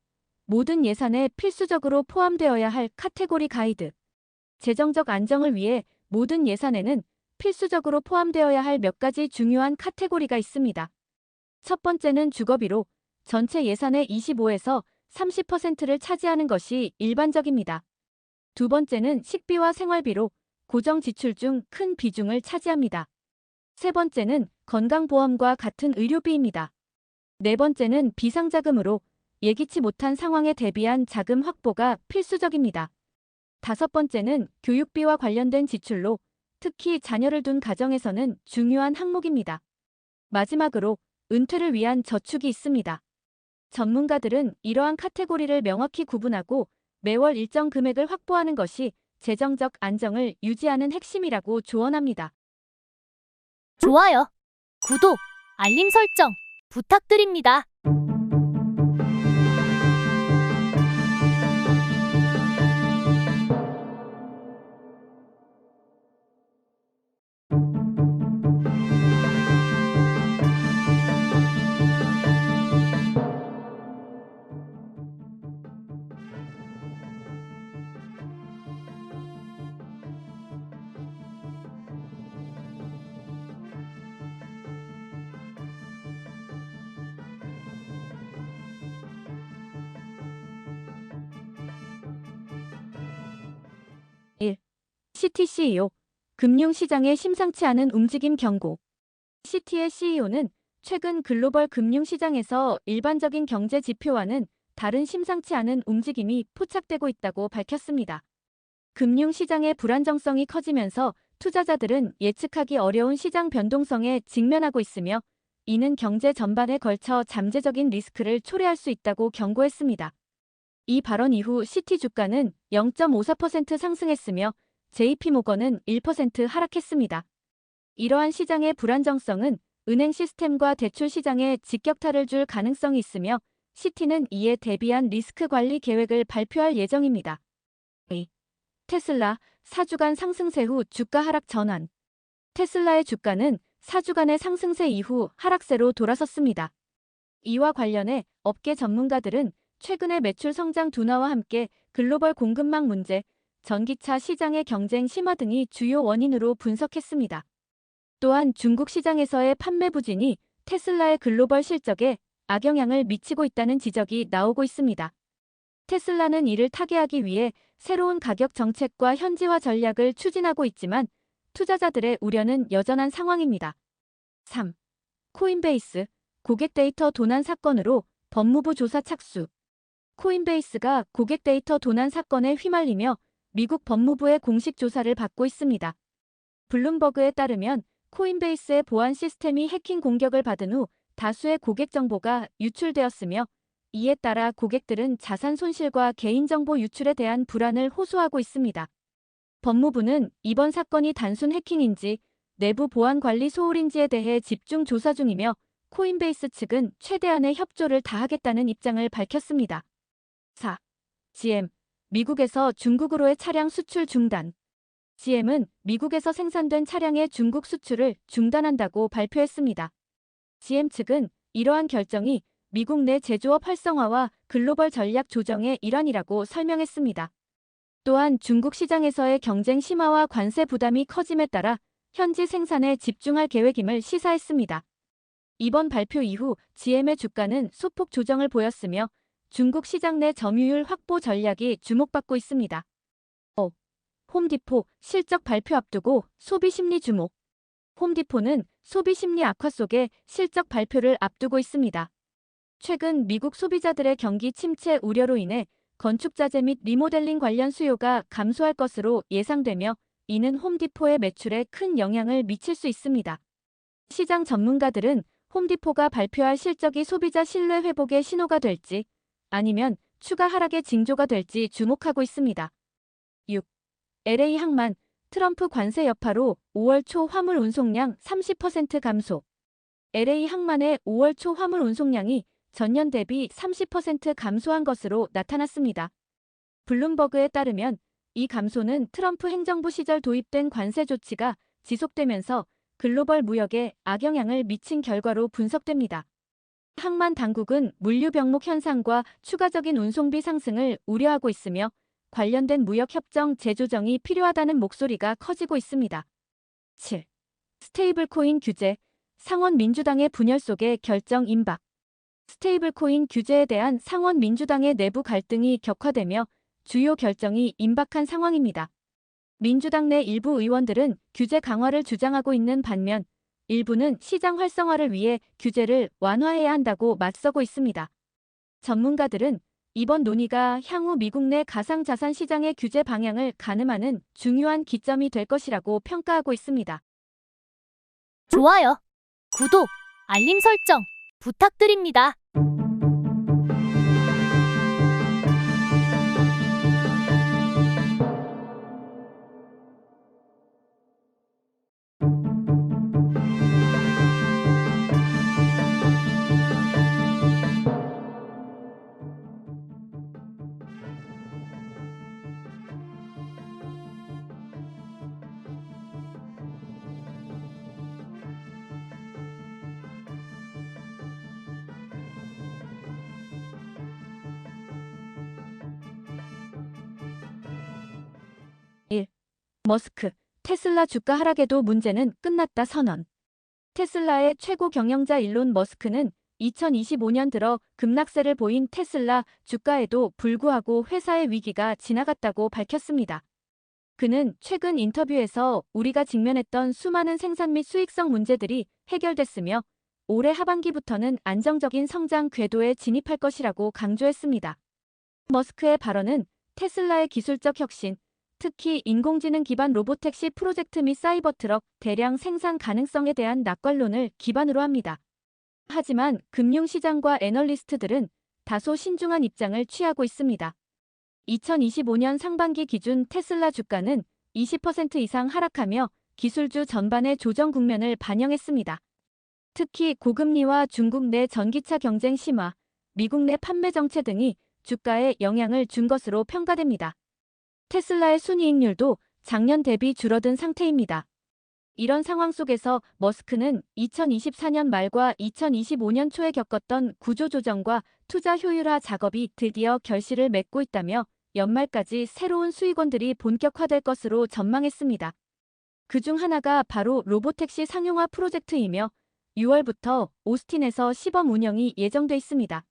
Speaker 1: 모든 예산에 필수적으로 포함되어야 할 카테고리 가이드. 재정적 안정을 위해 모든 예산에는 필수적으로 포함되어야 할 몇 가지 중요한 카테고리가 있습니다. 첫 번째는 주거비로 전체 예산의 25에서 30%를 차지하는 것이 일반적입니다. 두 번째는 식비와 생활비로 고정 지출 중 큰 비중을 차지합니다. 세 번째는 건강보험과 같은 의료비입니다. 네 번째는 비상자금으로 예기치 못한 상황에 대비한 자금 확보가 필수적입니다. 다섯 번째는 교육비와 관련된 지출로 특히 자녀를 둔 가정에서는 중요한 항목입니다. 마지막으로 은퇴를 위한 저축이 있습니다. 전문가들은 이러한 카테고리를 명확히 구분하고 매월 일정 금액을 확보하는 것이 재정적 안정을 유지하는 핵심이라고 조언합니다.
Speaker 2: 좋아요, 구독, 알림 설정 부탁드립니다.
Speaker 1: 시티 CEO, 금융시장의 심상치 않은 움직임 경고. 시티의 CEO는 최근 글로벌 금융시장에서 일반적인 경제 지표와는 다른 심상치 않은 움직임이 포착되고 있다고 밝혔습니다. 금융시장의 불안정성이 커지면서 투자자들은 예측하기 어려운 시장 변동성에 직면하고 있으며 이는 경제 전반에 걸쳐 잠재적인 리스크를 초래할 수 있다고 경고했습니다. 이 발언 이후 시티 주가는 0.54% 상승했으며 JP모건은 1% 하락했습니다. 이러한 시장의 불안정성은 은행 시스템과 대출 시장에 직격탄을 줄 가능성이 있으며 시티는 이에 대비한 리스크 관리 계획을 발표할 예정입니다. 테슬라 4주간 상승세 후 주가 하락 전환. 테슬라의 주가는 4주간의 상승세 이후 하락세로 돌아섰습니다. 이와 관련해 업계 전문가들은 최근의 매출 성장 둔화와 함께 글로벌 공급망 문제, 전기차 시장의 경쟁 심화 등이 주요 원인으로 분석했습니다. 또한 중국 시장에서의 판매 부진이 테슬라의 글로벌 실적에 악영향을 미치고 있다는 지적이 나오고 있습니다. 테슬라는 이를 타개하기 위해 새로운 가격 정책과 현지화 전략을 추진하고 있지만 투자자들의 우려는 여전한 상황입니다. 3. 코인베이스 고객 데이터 도난 사건으로 법무부 조사 착수. 코인베이스가 고객 데이터 도난 사건에 휘말리며 미국 법무부의 공식 조사를 받고 있습니다. 블룸버그에 따르면 코인베이스의 보안 시스템이 해킹 공격을 받은 후 다수의 고객 정보가 유출되었으며 이에 따라 고객들은 자산 손실과 개인정보 유출에 대한 불안을 호소하고 있습니다. 법무부는 이번 사건이 단순 해킹인지 내부 보안 관리 소홀인지에 대해 집중 조사 중이며 코인베이스 측은 최대한의 협조를 다하겠다는 입장을 밝혔습니다. 4. GM 미국에서 중국으로의 차량 수출 중단. GM은 미국에서 생산된 차량의 중국 수출을 중단한다고 발표했습니다. GM 측은 이러한 결정이 미국 내 제조업 활성화와 글로벌 전략 조정의 일환이라고 설명했습니다. 또한 중국 시장에서의 경쟁 심화와 관세 부담이 커짐에 따라 현지 생산에 집중할 계획임을 시사했습니다. 이번 발표 이후 GM의 주가는 소폭 조정을 보였으며 중국 시장 내 점유율 확보 전략이 주목받고 있습니다. 홈디포 실적 발표 앞두고 소비 심리 주목. 홈디포는 소비 심리 악화 속에 실적 발표를 앞두고 있습니다. 최근 미국 소비자들의 경기 침체 우려로 인해 건축자재 및 리모델링 관련 수요가 감소할 것으로 예상되며 이는 홈디포의 매출에 큰 영향을 미칠 수 있습니다. 시장 전문가들은 홈디포가 발표할 실적이 소비자 신뢰 회복의 신호가 될지 아니면 추가 하락의 징조가 될지 주목하고 있습니다. 6. LA 항만 트럼프 관세 여파로 5월 초 화물 운송량 30% 감소. LA 항만의 5월 초 화물 운송량이 전년 대비 30% 감소한 것으로 나타났습니다. 블룸버그에 따르면 이 감소는 트럼프 행정부 시절 도입된 관세 조치가 지속되면서 글로벌 무역에 악영향을 미친 결과로 분석됩니다. 항만 당국은 물류 병목 현상과 추가적인 운송비 상승을 우려하고 있으며 관련된 무역 협정 재조정이 필요하다는 목소리가 커지고 있습니다. 7. 스테이블코인 규제, 상원 민주당의 분열 속에 결정 임박. 스테이블코인 규제에 대한 상원 민주당의 내부 갈등이 격화되며 주요 결정이 임박한 상황입니다. 민주당 내 일부 의원들은 규제 강화를 주장하고 있는 반면 일부는 시장 활성화를 위해 규제를 완화해야 한다고 맞서고 있습니다. 전문가들은 이번 논의가 향후 미국 내 가상자산 시장의 규제 방향을 가늠하는 중요한 기점이 될 것이라고 평가하고 있습니다.
Speaker 2: 좋아요, 구독, 알림 설정 부탁드립니다.
Speaker 1: 머스크, 테슬라 주가 하락에도 문제는 끝났다 선언. 테슬라의 최고 경영자 일론 머스크는 2025년 들어 급락세를 보인 테슬라 주가에도 불구하고 회사의 위기가 지나갔다고 밝혔습니다. 그는 최근 인터뷰에서 우리가 직면했던 수많은 생산 및 수익성 문제들이 해결됐으며 올해 하반기부터는 안정적인 성장 궤도에 진입할 것이라고 강조했습니다. 머스크의 발언은 테슬라의 기술적 혁신, 특히 인공지능 기반 로보택시 프로젝트 및 사이버 트럭 대량 생산 가능성에 대한 낙관론을 기반으로 합니다. 하지만 금융시장과 애널리스트들은 다소 신중한 입장을 취하고 있습니다. 2025년 상반기 기준 테슬라 주가는 20% 이상 하락하며 기술주 전반의 조정 국면을 반영했습니다. 특히 고금리와 중국 내 전기차 경쟁 심화, 미국 내 판매 정체 등이 주가에 영향을 준 것으로 평가됩니다. 테슬라의 순이익률도 작년 대비 줄어든 상태입니다. 이런 상황 속에서 머스크는 2024년 말과 2025년 초에 겪었던 구조조정과 투자 효율화 작업이 드디어 결실을 맺고 있다며 연말까지 새로운 수익원들이 본격화될 것으로 전망했습니다. 그중 하나가 바로 로보택시 상용화 프로젝트이며 6월부터 오스틴에서 시범 운영이 예정돼 있습니다.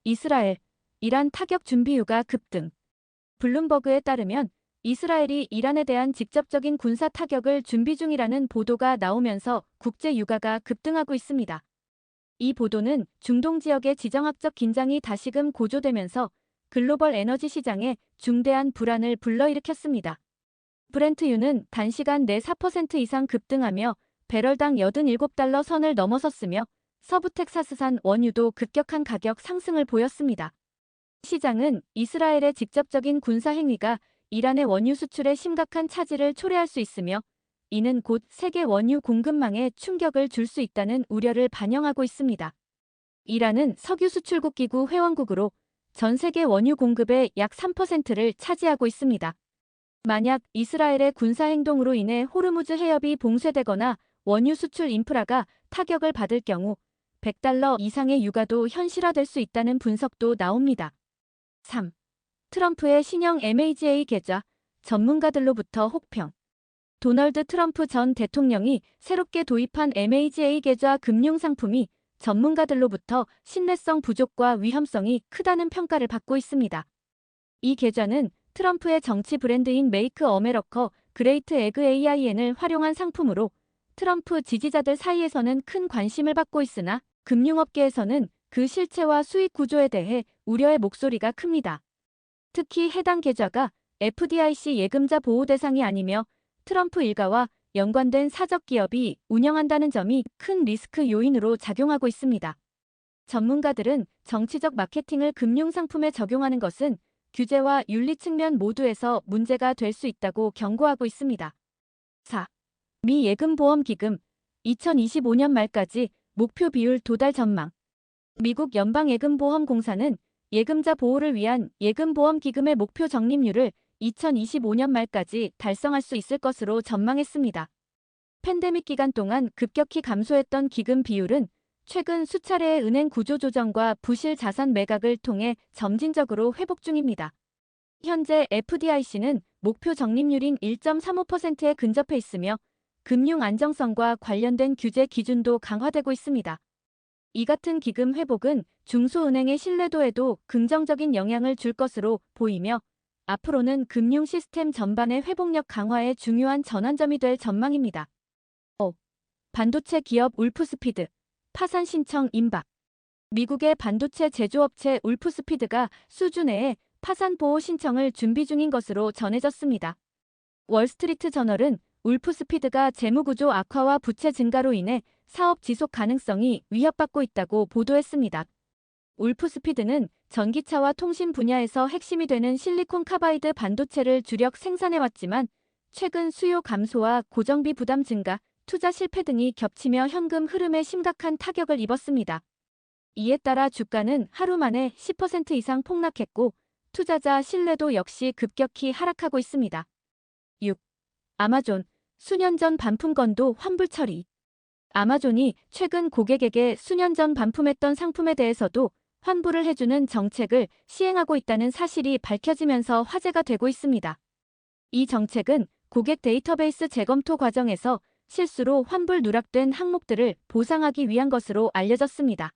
Speaker 1: 이스라엘, 이란 타격 준비유가 급등. 블룸버그에 따르면 이스라엘이 이란에 대한 직접적인 군사 타격을 준비 중이라는 보도가 나오면서 국제 유가가 급등하고 있습니다. 이 보도는 중동 지역의 지정학적 긴장이 다시금 고조되면서 글로벌 에너지 시장에 중대한 불안을 불러일으켰습니다. 브렌트유는 단시간 내 4% 이상 급등하며 배럴당 87달러 선을 넘어섰으며 서부 텍사스산 원유도 급격한 가격 상승을 보였습니다. 시장은 이스라엘의 직접적인 군사 행위가 이란의 원유 수출에 심각한 차질을 초래할 수 있으며 이는 곧 세계 원유 공급망에 충격을 줄 수 있다는 우려를 반영하고 있습니다. 이란은 석유 수출국 기구 회원국으로 전 세계 원유 공급의 약 3%를 차지하고 있습니다. 만약 이스라엘의 군사 행동으로 인해 호르무즈 해협이 봉쇄되거나 원유 수출 인프라가 타격을 받을 경우 100달러 이상의 유가도 현실화될 수 있다는 분석도 나옵니다. 3. 트럼프의 신형 MAGA 계좌, 전문가들로부터 혹평. 도널드 트럼프 전 대통령이 새롭게 도입한 MAGA 계좌 금융상품이 전문가들로부터 신뢰성 부족과 위험성이 크다는 평가를 받고 있습니다. 이 계좌는 트럼프의 정치 브랜드인 메이크 어메러커 그레이트 에그 AIN을 활용한 상품으로 트럼프 지지자들 사이에서는 큰 관심을 받고 있으나 금융업계에서는 그 실체와 수익 구조에 대해 우려의 목소리가 큽니다. 특히 해당 계좌가 FDIC 예금자 보호 대상이 아니며 트럼프 일가와 연관된 사적 기업이 운영한다는 점이 큰 리스크 요인으로 작용하고 있습니다. 전문가들은 정치적 마케팅을 금융상품에 적용하는 것은 규제와 윤리 측면 모두에서 문제가 될 수 있다고 경고하고 있습니다. 4. 미 예금보험기금 2025년 말까지 목표 비율 도달 전망. 미국 연방예금보험공사는 예금자 보호를 위한 예금보험기금의 목표 적립률을 2025년 말까지 달성할 수 있을 것으로 전망했습니다. 팬데믹 기간 동안 급격히 감소했던 기금 비율은 최근 수차례의 은행 구조 조정과 부실 자산 매각을 통해 점진적으로 회복 중입니다. 현재 FDIC는 목표 적립률인 1.35%에 근접해 있으며 금융 안정성과 관련된 규제 기준도 강화되고 있습니다. 이 같은 기금 회복은 중소은행의 신뢰도에도 긍정적인 영향을 줄 것으로 보이며 앞으로는 금융 시스템 전반의 회복력 강화에 중요한 전환점이 될 전망입니다. 5. 반도체 기업 울프스피드 파산 신청 임박. 미국의 반도체 제조업체 울프스피드가 수주 내에 파산 보호 신청을 준비 중인 것으로 전해졌습니다. 월스트리트 저널은 울프스피드가 재무구조 악화와 부채 증가로 인해 사업 지속 가능성이 위협받고 있다고 보도했습니다. 울프스피드는 전기차와 통신 분야에서 핵심이 되는 실리콘 카바이드 반도체를 주력 생산해왔지만 최근 수요 감소와 고정비 부담 증가, 투자 실패 등이 겹치며 현금 흐름에 심각한 타격을 입었습니다. 이에 따라 주가는 하루 만에 10% 이상 폭락했고 투자자 신뢰도 역시 급격히 하락하고 있습니다. 6. 아마존, 수년 전 반품 건도 환불 처리. 아마존이 최근 고객에게 수년 전 반품했던 상품에 대해서도 환불을 해주는 정책을 시행하고 있다는 사실이 밝혀지면서 화제가 되고 있습니다. 이 정책은 고객 데이터베이스 재검토 과정에서 실수로 환불 누락된 항목들을 보상하기 위한 것으로 알려졌습니다.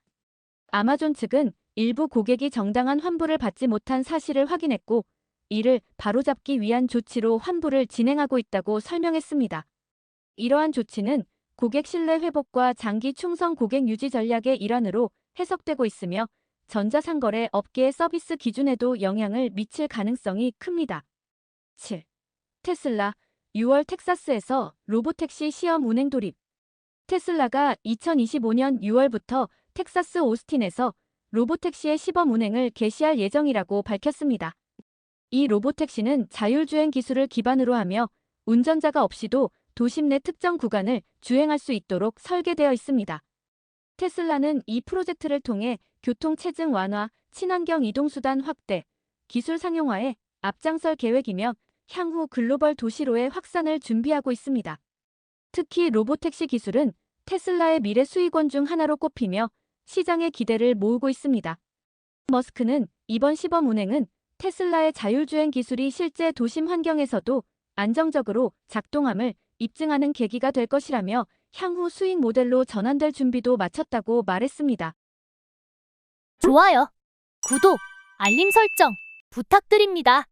Speaker 1: 아마존 측은 일부 고객이 정당한 환불을 받지 못한 사실을 확인했고 이를 바로잡기 위한 조치로 환불을 진행하고 있다고 설명했습니다. 이러한 조치는 고객 신뢰 회복과 장기 충성 고객 유지 전략의 일환으로 해석되고 있으며 전자상거래 업계의 서비스 기준에도 영향을 미칠 가능성이 큽니다. 7. 테슬라, 6월 텍사스에서 로보택시 시험 운행 돌입. 테슬라가 2025년 6월부터 텍사스 오스틴에서 로보택시의 시범 운행을 개시할 예정이라고 밝혔습니다. 이 로보택시는 자율주행 기술을 기반으로 하며 운전자가 없이도 도심 내 특정 구간을 주행할 수 있도록 설계되어 있습니다. 테슬라는 이 프로젝트를 통해 교통 체증 완화, 친환경 이동수단 확대, 기술 상용화에 앞장설 계획이며 향후 글로벌 도시로의 확산을 준비하고 있습니다. 특히 로보택시 기술은 테슬라의 미래 수익원 중 하나로 꼽히며 시장의 기대를 모으고 있습니다. 머스크는 이번 시범 운행은 테슬라의 자율주행 기술이 실제 도심 환경에서도 안정적으로 작동함을 입증하는 계기가 될 것이라며 향후 수익 모델로 전환될 준비도 마쳤다고 말했습니다.
Speaker 2: 좋아요, 구독, 알림 설정 부탁드립니다.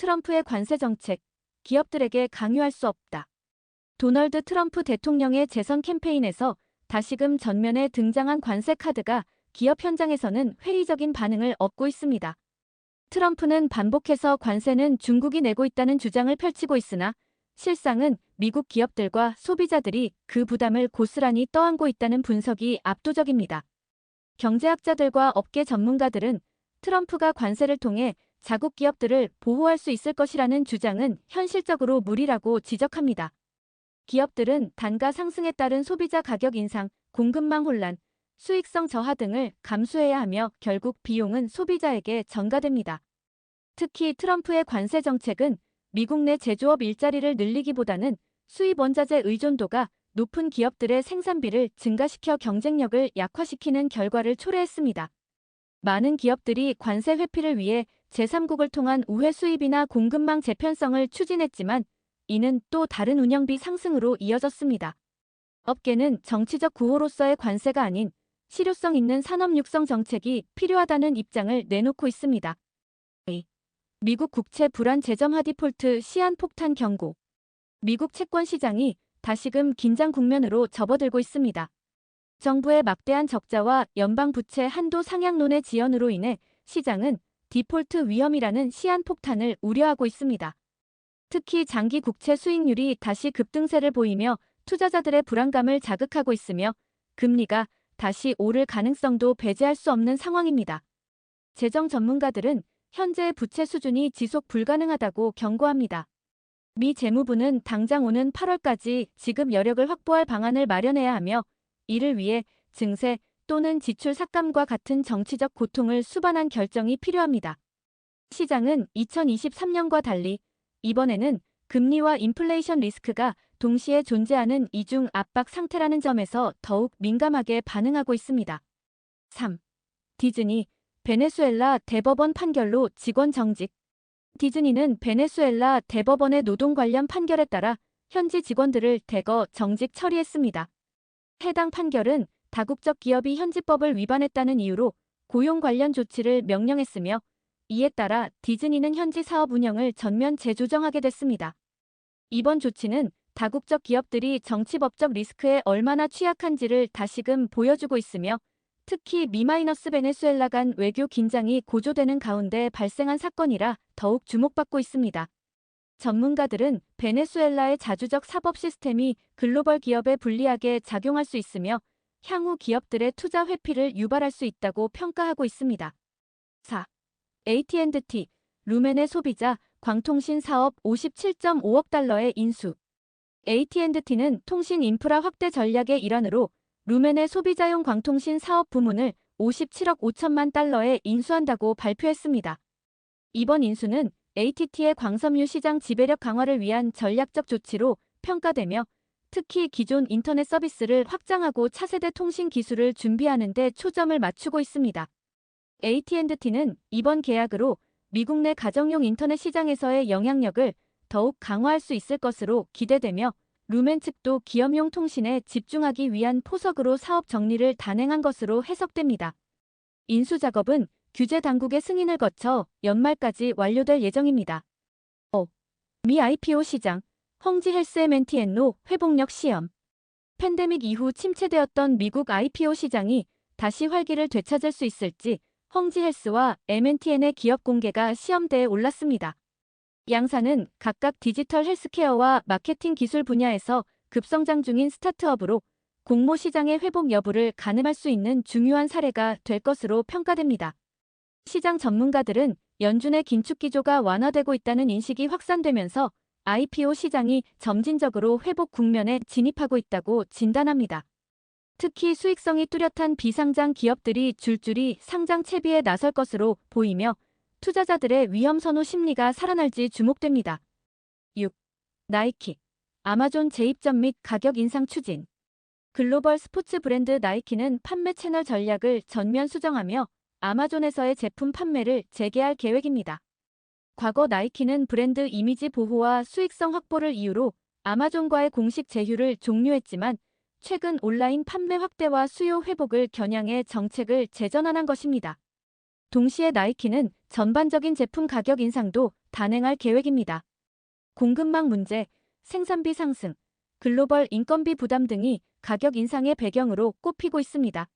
Speaker 1: 트럼프의 관세 정책, 기업들에게 강요할 수 없다. 도널드 트럼프 대통령의 재선 캠페인에서 다시금 전면에 등장한 관세 카드가 기업 현장에서는 회의적인 반응을 얻고 있습니다. 트럼프는 반복해서 관세는 중국이 내고 있다는 주장을 펼치고 있으나 실상은 미국 기업들과 소비자들이 그 부담을 고스란히 떠안고 있다는 분석이 압도적입니다. 경제학자들과 업계 전문가들은 트럼프가 관세를 통해 자국 기업들을 보호할 수 있을 것이라는 주장은 현실적으로 무리라고 지적합니다. 기업들은 단가 상승에 따른 소비자 가격 인상, 공급망 혼란, 수익성 저하 등을 감수해야 하며 결국 비용은 소비자에게 전가됩니다. 특히 트럼프의 관세 정책은 미국 내 제조업 일자리를 늘리기보다는 수입 원자재 의존도가 높은 기업들의 생산비를 증가시켜 경쟁력을 약화시키는 결과를 초래했습니다. 많은 기업들이 관세 회피를 위해 제3국을 통한 우회 수입이나 공급망 재편성을 추진했지만 이는 또 다른 운영비 상승으로 이어졌습니다. 업계는 정치적 구호로서의 관세가 아닌 실효성 있는 산업 육성 정책이 필요하다는 입장을 내놓고 있습니다. 미국 국채 불안 재점화 디폴트 시한 폭탄 경고. 미국 채권 시장이 다시금 긴장 국면으로 접어들고 있습니다. 정부의 막대한 적자와 연방 부채 한도 상향론의 지연으로 인해 시장은 디폴트 위험이라는 시한 폭탄을 우려하고 있습니다. 특히 장기 국채 수익률이 다시 급등세를 보이며 투자자들의 불안감을 자극하고 있으며 금리가 다시 오를 가능성도 배제할 수 없는 상황입니다. 재정 전문가들은 현재의 부채 수준이 지속 불가능하다고 경고합니다. 미 재무부는 당장 오는 8월까지 지급 여력을 확보할 방안을 마련해야 하며 이를 위해 증세 또는 지출 삭감과 같은 정치적 고통을 수반한 결정이 필요합니다. 시장은 2023년과 달리 이번에는 금리와 인플레이션 리스크가 동시에 존재하는 이중 압박 상태라는 점에서 더욱 민감하게 반응하고 있습니다. 3. 디즈니, 베네수엘라 대법원 판결로 직원 정직. 디즈니는 베네수엘라 대법원의 노동 관련 판결에 따라 현지 직원들을 대거 정직 처리했습니다. 해당 판결은 다국적 기업이 현지법을 위반했다는 이유로 고용 관련 조치를 명령했으며 이에 따라 디즈니는 현지 사업 운영을 전면 재조정하게 됐습니다. 이번 조치는 다국적 기업들이 정치법적 리스크에 얼마나 취약한지를 다시금 보여주고 있으며 특히 미-베네수엘라 간 외교 긴장이 고조되는 가운데 발생한 사건이라 더욱 주목받고 있습니다. 전문가들은 베네수엘라의 자주적 사법 시스템이 글로벌 기업에 불리하게 작용할 수 있으며 향후 기업들의 투자 회피를 유발할 수 있다고 평가하고 있습니다. 4. AT&T, 루멘의 소비자, 광통신 사업 57.5억 달러의 인수. AT&T는 통신 인프라 확대 전략의 일환으로 루멘의 소비자용 광통신 사업 부문을 57억 5천만 달러에 인수한다고 발표했습니다. 이번 인수는 AT&T의 광섬유 시장 지배력 강화를 위한 전략적 조치로 평가되며 특히 기존 인터넷 서비스를 확장하고 차세대 통신 기술을 준비하는 데 초점을 맞추고 있습니다. AT&T는 이번 계약으로 미국 내 가정용 인터넷 시장에서의 영향력을 더욱 강화할 수 있을 것으로 기대되며 루멘 측도 기업용 통신에 집중하기 위한 포석으로 사업 정리를 단행한 것으로 해석됩니다. 인수 작업은 규제 당국의 승인을 거쳐 연말까지 완료될 예정입니다. 미 IPO 시장, 헝지 헬스 M&T엔노 회복력 시험. 팬데믹 이후 침체되었던 미국 IPO 시장이 다시 활기를 되찾을 수 있을지 헝지 헬스와 M&T의 기업 공개가 시험대에 올랐습니다. 양사는 각각 디지털 헬스케어와 마케팅 기술 분야에서 급성장 중인 스타트업으로 공모 시장의 회복 여부를 가늠할 수 있는 중요한 사례가 될 것으로 평가됩니다. 시장 전문가들은 연준의 긴축 기조가 완화되고 있다는 인식이 확산되면서 IPO 시장이 점진적으로 회복 국면에 진입하고 있다고 진단합니다. 특히 수익성이 뚜렷한 비상장 기업들이 줄줄이 상장 채비에 나설 것으로 보이며 투자자들의 위험 선호 심리가 살아날지 주목됩니다. 6. 나이키, 아마존 재입점 및 가격 인상 추진. 글로벌 스포츠 브랜드 나이키는 판매 채널 전략을 전면 수정하며 아마존에서의 제품 판매를 재개할 계획입니다. 과거 나이키는 브랜드 이미지 보호와 수익성 확보를 이유로 아마존과의 공식 제휴를 종료했지만 최근 온라인 판매 확대와 수요 회복을 겨냥해 정책을 재전환한 것입니다. 동시에 나이키는 전반적인 제품 가격 인상도 단행할 계획입니다. 공급망 문제, 생산비 상승, 글로벌 인건비 부담 등이 가격 인상의 배경으로 꼽히고 있습니다.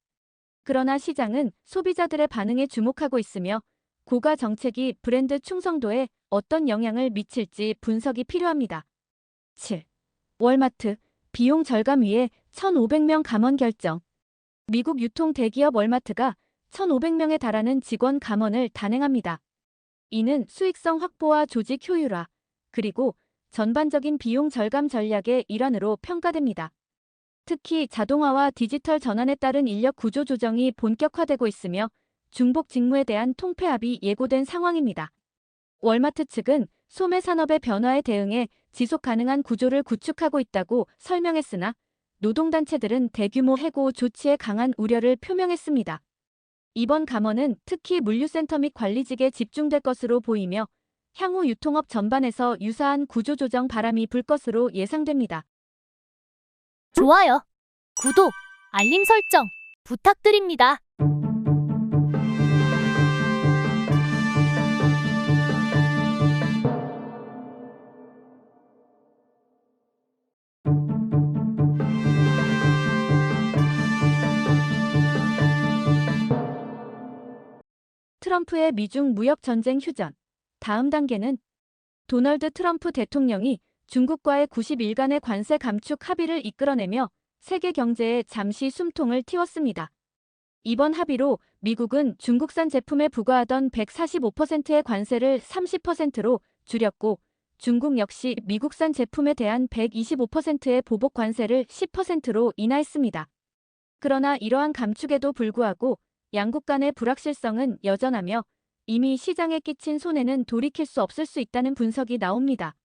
Speaker 1: 그러나 시장은 소비자들의 반응에 주목하고 있으며 고가 정책이 브랜드 충성도에 어떤 영향을 미칠지 분석이 필요합니다. 7. 월마트, 비용 절감 위해 1,500명 감원 결정. 미국 유통 대기업 월마트가 1,500명에 달하는 직원 감원을 단행합니다. 이는 수익성 확보와 조직 효율화, 그리고 전반적인 비용 절감 전략의 일환으로 평가됩니다. 특히 자동화와 디지털 전환에 따른 인력 구조 조정이 본격화되고 있으며 중복 직무에 대한 통폐합이 예고된 상황입니다. 월마트 측은 소매 산업의 변화에 대응해 지속 가능한 구조를 구축하고 있다고 설명했으나 노동단체들은 대규모 해고 조치에 강한 우려를 표명했습니다. 이번 감원은 특히 물류센터 및 관리직에 집중될 것으로 보이며 향후 유통업 전반에서 유사한 구조조정 바람이 불 것으로 예상됩니다.
Speaker 2: 좋아요, 구독, 알림 설정 부탁드립니다.
Speaker 1: 트럼프의 미중 무역 전쟁 휴전. 다음 단계는 도널드 트럼프 대통령이 중국과의 90일간의 관세 감축 합의를 이끌어내며 세계 경제에 잠시 숨통을 틔웠습니다. 이번 합의로 미국은 중국산 제품에 부과하던 145%의 관세를 30%로 줄였고 중국 역시 미국산 제품에 대한 125%의 보복 관세를 10%로 인하했습니다. 그러나 이러한 감축에도 불구하고 양국 간의 불확실성은 여전하며 이미 시장에 끼친 손해는 돌이킬 수 없을 수 있다는 분석이 나옵니다.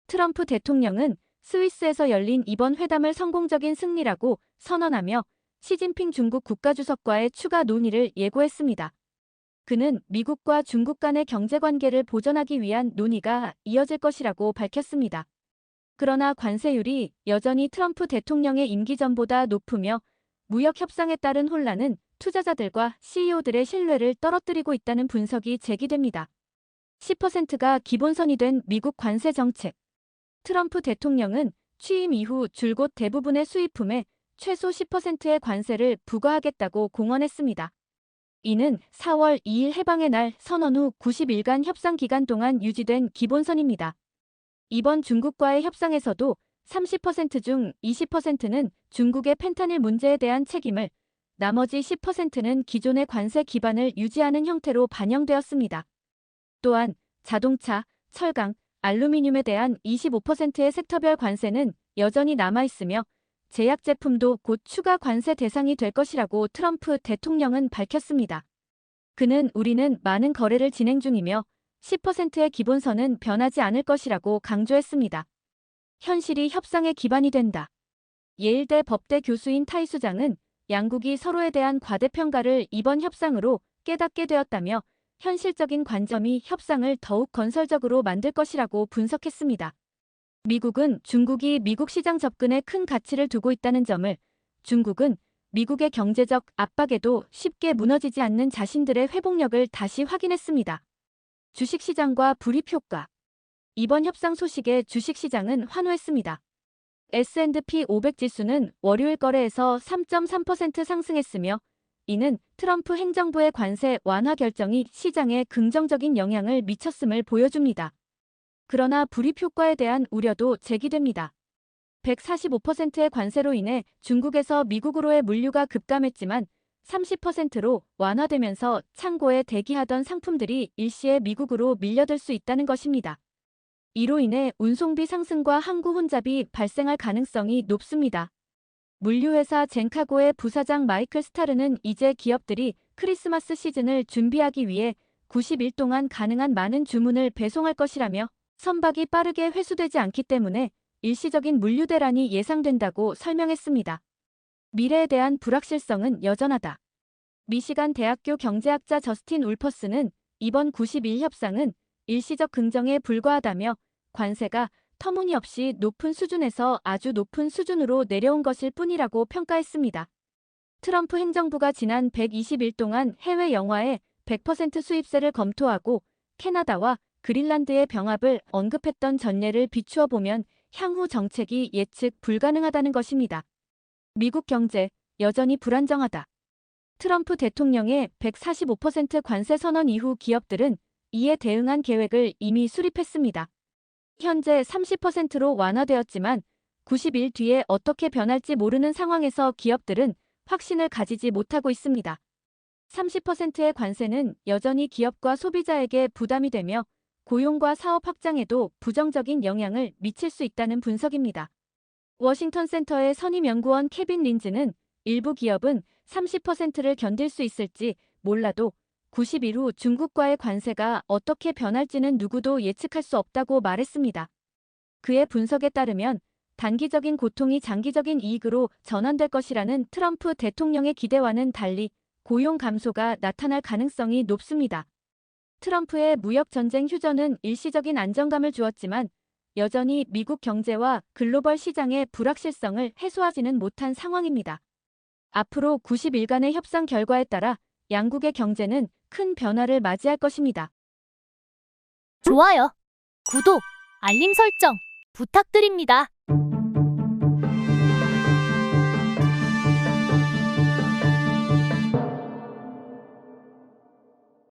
Speaker 1: 트럼프 대통령은 스위스에서 열린 이번 회담을 성공적인 승리라고 선언하며 시진핑 중국 국가주석과의 추가 논의를 예고했습니다. 그는 미국과 중국 간의 경제관계를 보전하기 위한 논의가 이어질 것이라고 밝혔습니다. 그러나 관세율이 여전히 트럼프 대통령의 임기 전보다 높으며 무역 협상에 따른 혼란은 투자자들과 CEO들의 신뢰를 떨어뜨리고 있다는 분석이 제기됩니다. 10%가 기본선이 된 미국 관세 정책. 트럼프 대통령은 취임 이후 줄곧 대부분의 수입품에 최소 10%의 관세를 부과하겠다고 공언했습니다. 이는 4월 2일 해방의 날 선언 후 90일간 협상 기간 동안 유지된 기본선입니다. 이번 중국과의 협상에서도 30% 중 20%는 중국의 펜타닐 문제에 대한 책임을, 나머지 10%는 기존의 관세 기반을 유지하는 형태로 반영되었습니다. 또한 자동차, 철강, 알루미늄에 대한 25%의 섹터별 관세는 여전히 남아있으며 제약 제품도 곧 추가 관세 대상이 될 것이라고 트럼프 대통령은 밝혔습니다. 그는 우리는 많은 거래를 진행 중이며 10%의 기본선은 변하지 않을 것이라고 강조했습니다. 현실이 협상의 기반이 된다. 예일대 법대 교수인 타이 수장은 양국이 서로에 대한 과대평가를 이번 협상으로 깨닫게 되었다며 현실적인 관점이 협상을 더욱 건설적으로 만들 것이라고 분석했습니다. 미국은 중국이 미국 시장 접근에 큰 가치를 두고 있다는 점을, 중국은 미국의 경제적 압박에도 쉽게 무너지지 않는 자신들의 회복력을 다시 확인했습니다. 주식시장과 불입 효과. 이번 협상 소식에 주식시장은 환호했습니다. S&P 500 지수는 월요일 거래에서 3.3% 상승했으며 이는 트럼프 행정부의 관세 완화 결정이 시장에 긍정적인 영향을 미쳤음을 보여줍니다. 그러나 불입 효과에 대한 우려도 제기됩니다. 145%의 관세로 인해 중국에서 미국으로의 물류가 급감했지만 30%로 완화되면서 창고에 대기하던 상품들이 일시에 미국으로 밀려들 수 있다는 것입니다. 이로 인해 운송비 상승과 항구 혼잡이 발생할 가능성이 높습니다. 물류회사 젠카고의 부사장 마이클 스타르는 이제 기업들이 크리스마스 시즌을 준비하기 위해 90일 동안 가능한 많은 주문을 배송할 것이라며 선박이 빠르게 회수되지 않기 때문에 일시적인 물류 대란이 예상된다고 설명했습니다. 미래에 대한 불확실성은 여전하다. 미시간 대학교 경제학자 저스틴 울퍼스는 이번 90일 협상은 일시적 긍정에 불과하다며 관세가 터무니없이 높은 수준에서 아주 높은 수준으로 내려온 것일 뿐이라고 평가했습니다. 트럼프 행정부가 지난 120일 동안 해외 영화에 100% 수입세를 검토하고 캐나다와 그린란드의 병합을 언급했던 전례를 비추어 보면 향후 정책이 예측 불가능하다는 것입니다. 미국 경제 여전히 불안정하다. 트럼프 대통령의 145% 관세 선언 이후 기업들은 이에 대응한 계획을 이미 수립했습니다. 현재 30%로 완화되었지만 90일 뒤에 어떻게 변할지 모르는 상황에서 기업들은 확신을 가지지 못하고 있습니다. 30%의 관세는 여전히 기업과 소비자에게 부담이 되며 고용과 사업 확장에도 부정적인 영향을 미칠 수 있다는 분석입니다. 워싱턴 센터의 선임연구원 케빈 린즈는 일부 기업은 30%를 견딜 수 있을지 몰라도 90일 후 중국과의 관세가 어떻게 변할지는 누구도 예측할 수 없다고 말했습니다. 그의 분석에 따르면 단기적인 고통이 장기적인 이익으로 전환될 것이라는 트럼프 대통령의 기대와는 달리 고용 감소가 나타날 가능성이 높습니다. 트럼프의 무역 전쟁 휴전은 일시적인 안정감을 주었지만 여전히 미국 경제와 글로벌 시장의 불확실성을 해소하지는 못한 상황입니다. 앞으로 90일간의 협상 결과에 따라 양국의 경제는 큰 변화를 맞이할 것입니다.
Speaker 2: 좋아요, 구독, 알림 설정 부탁드립니다.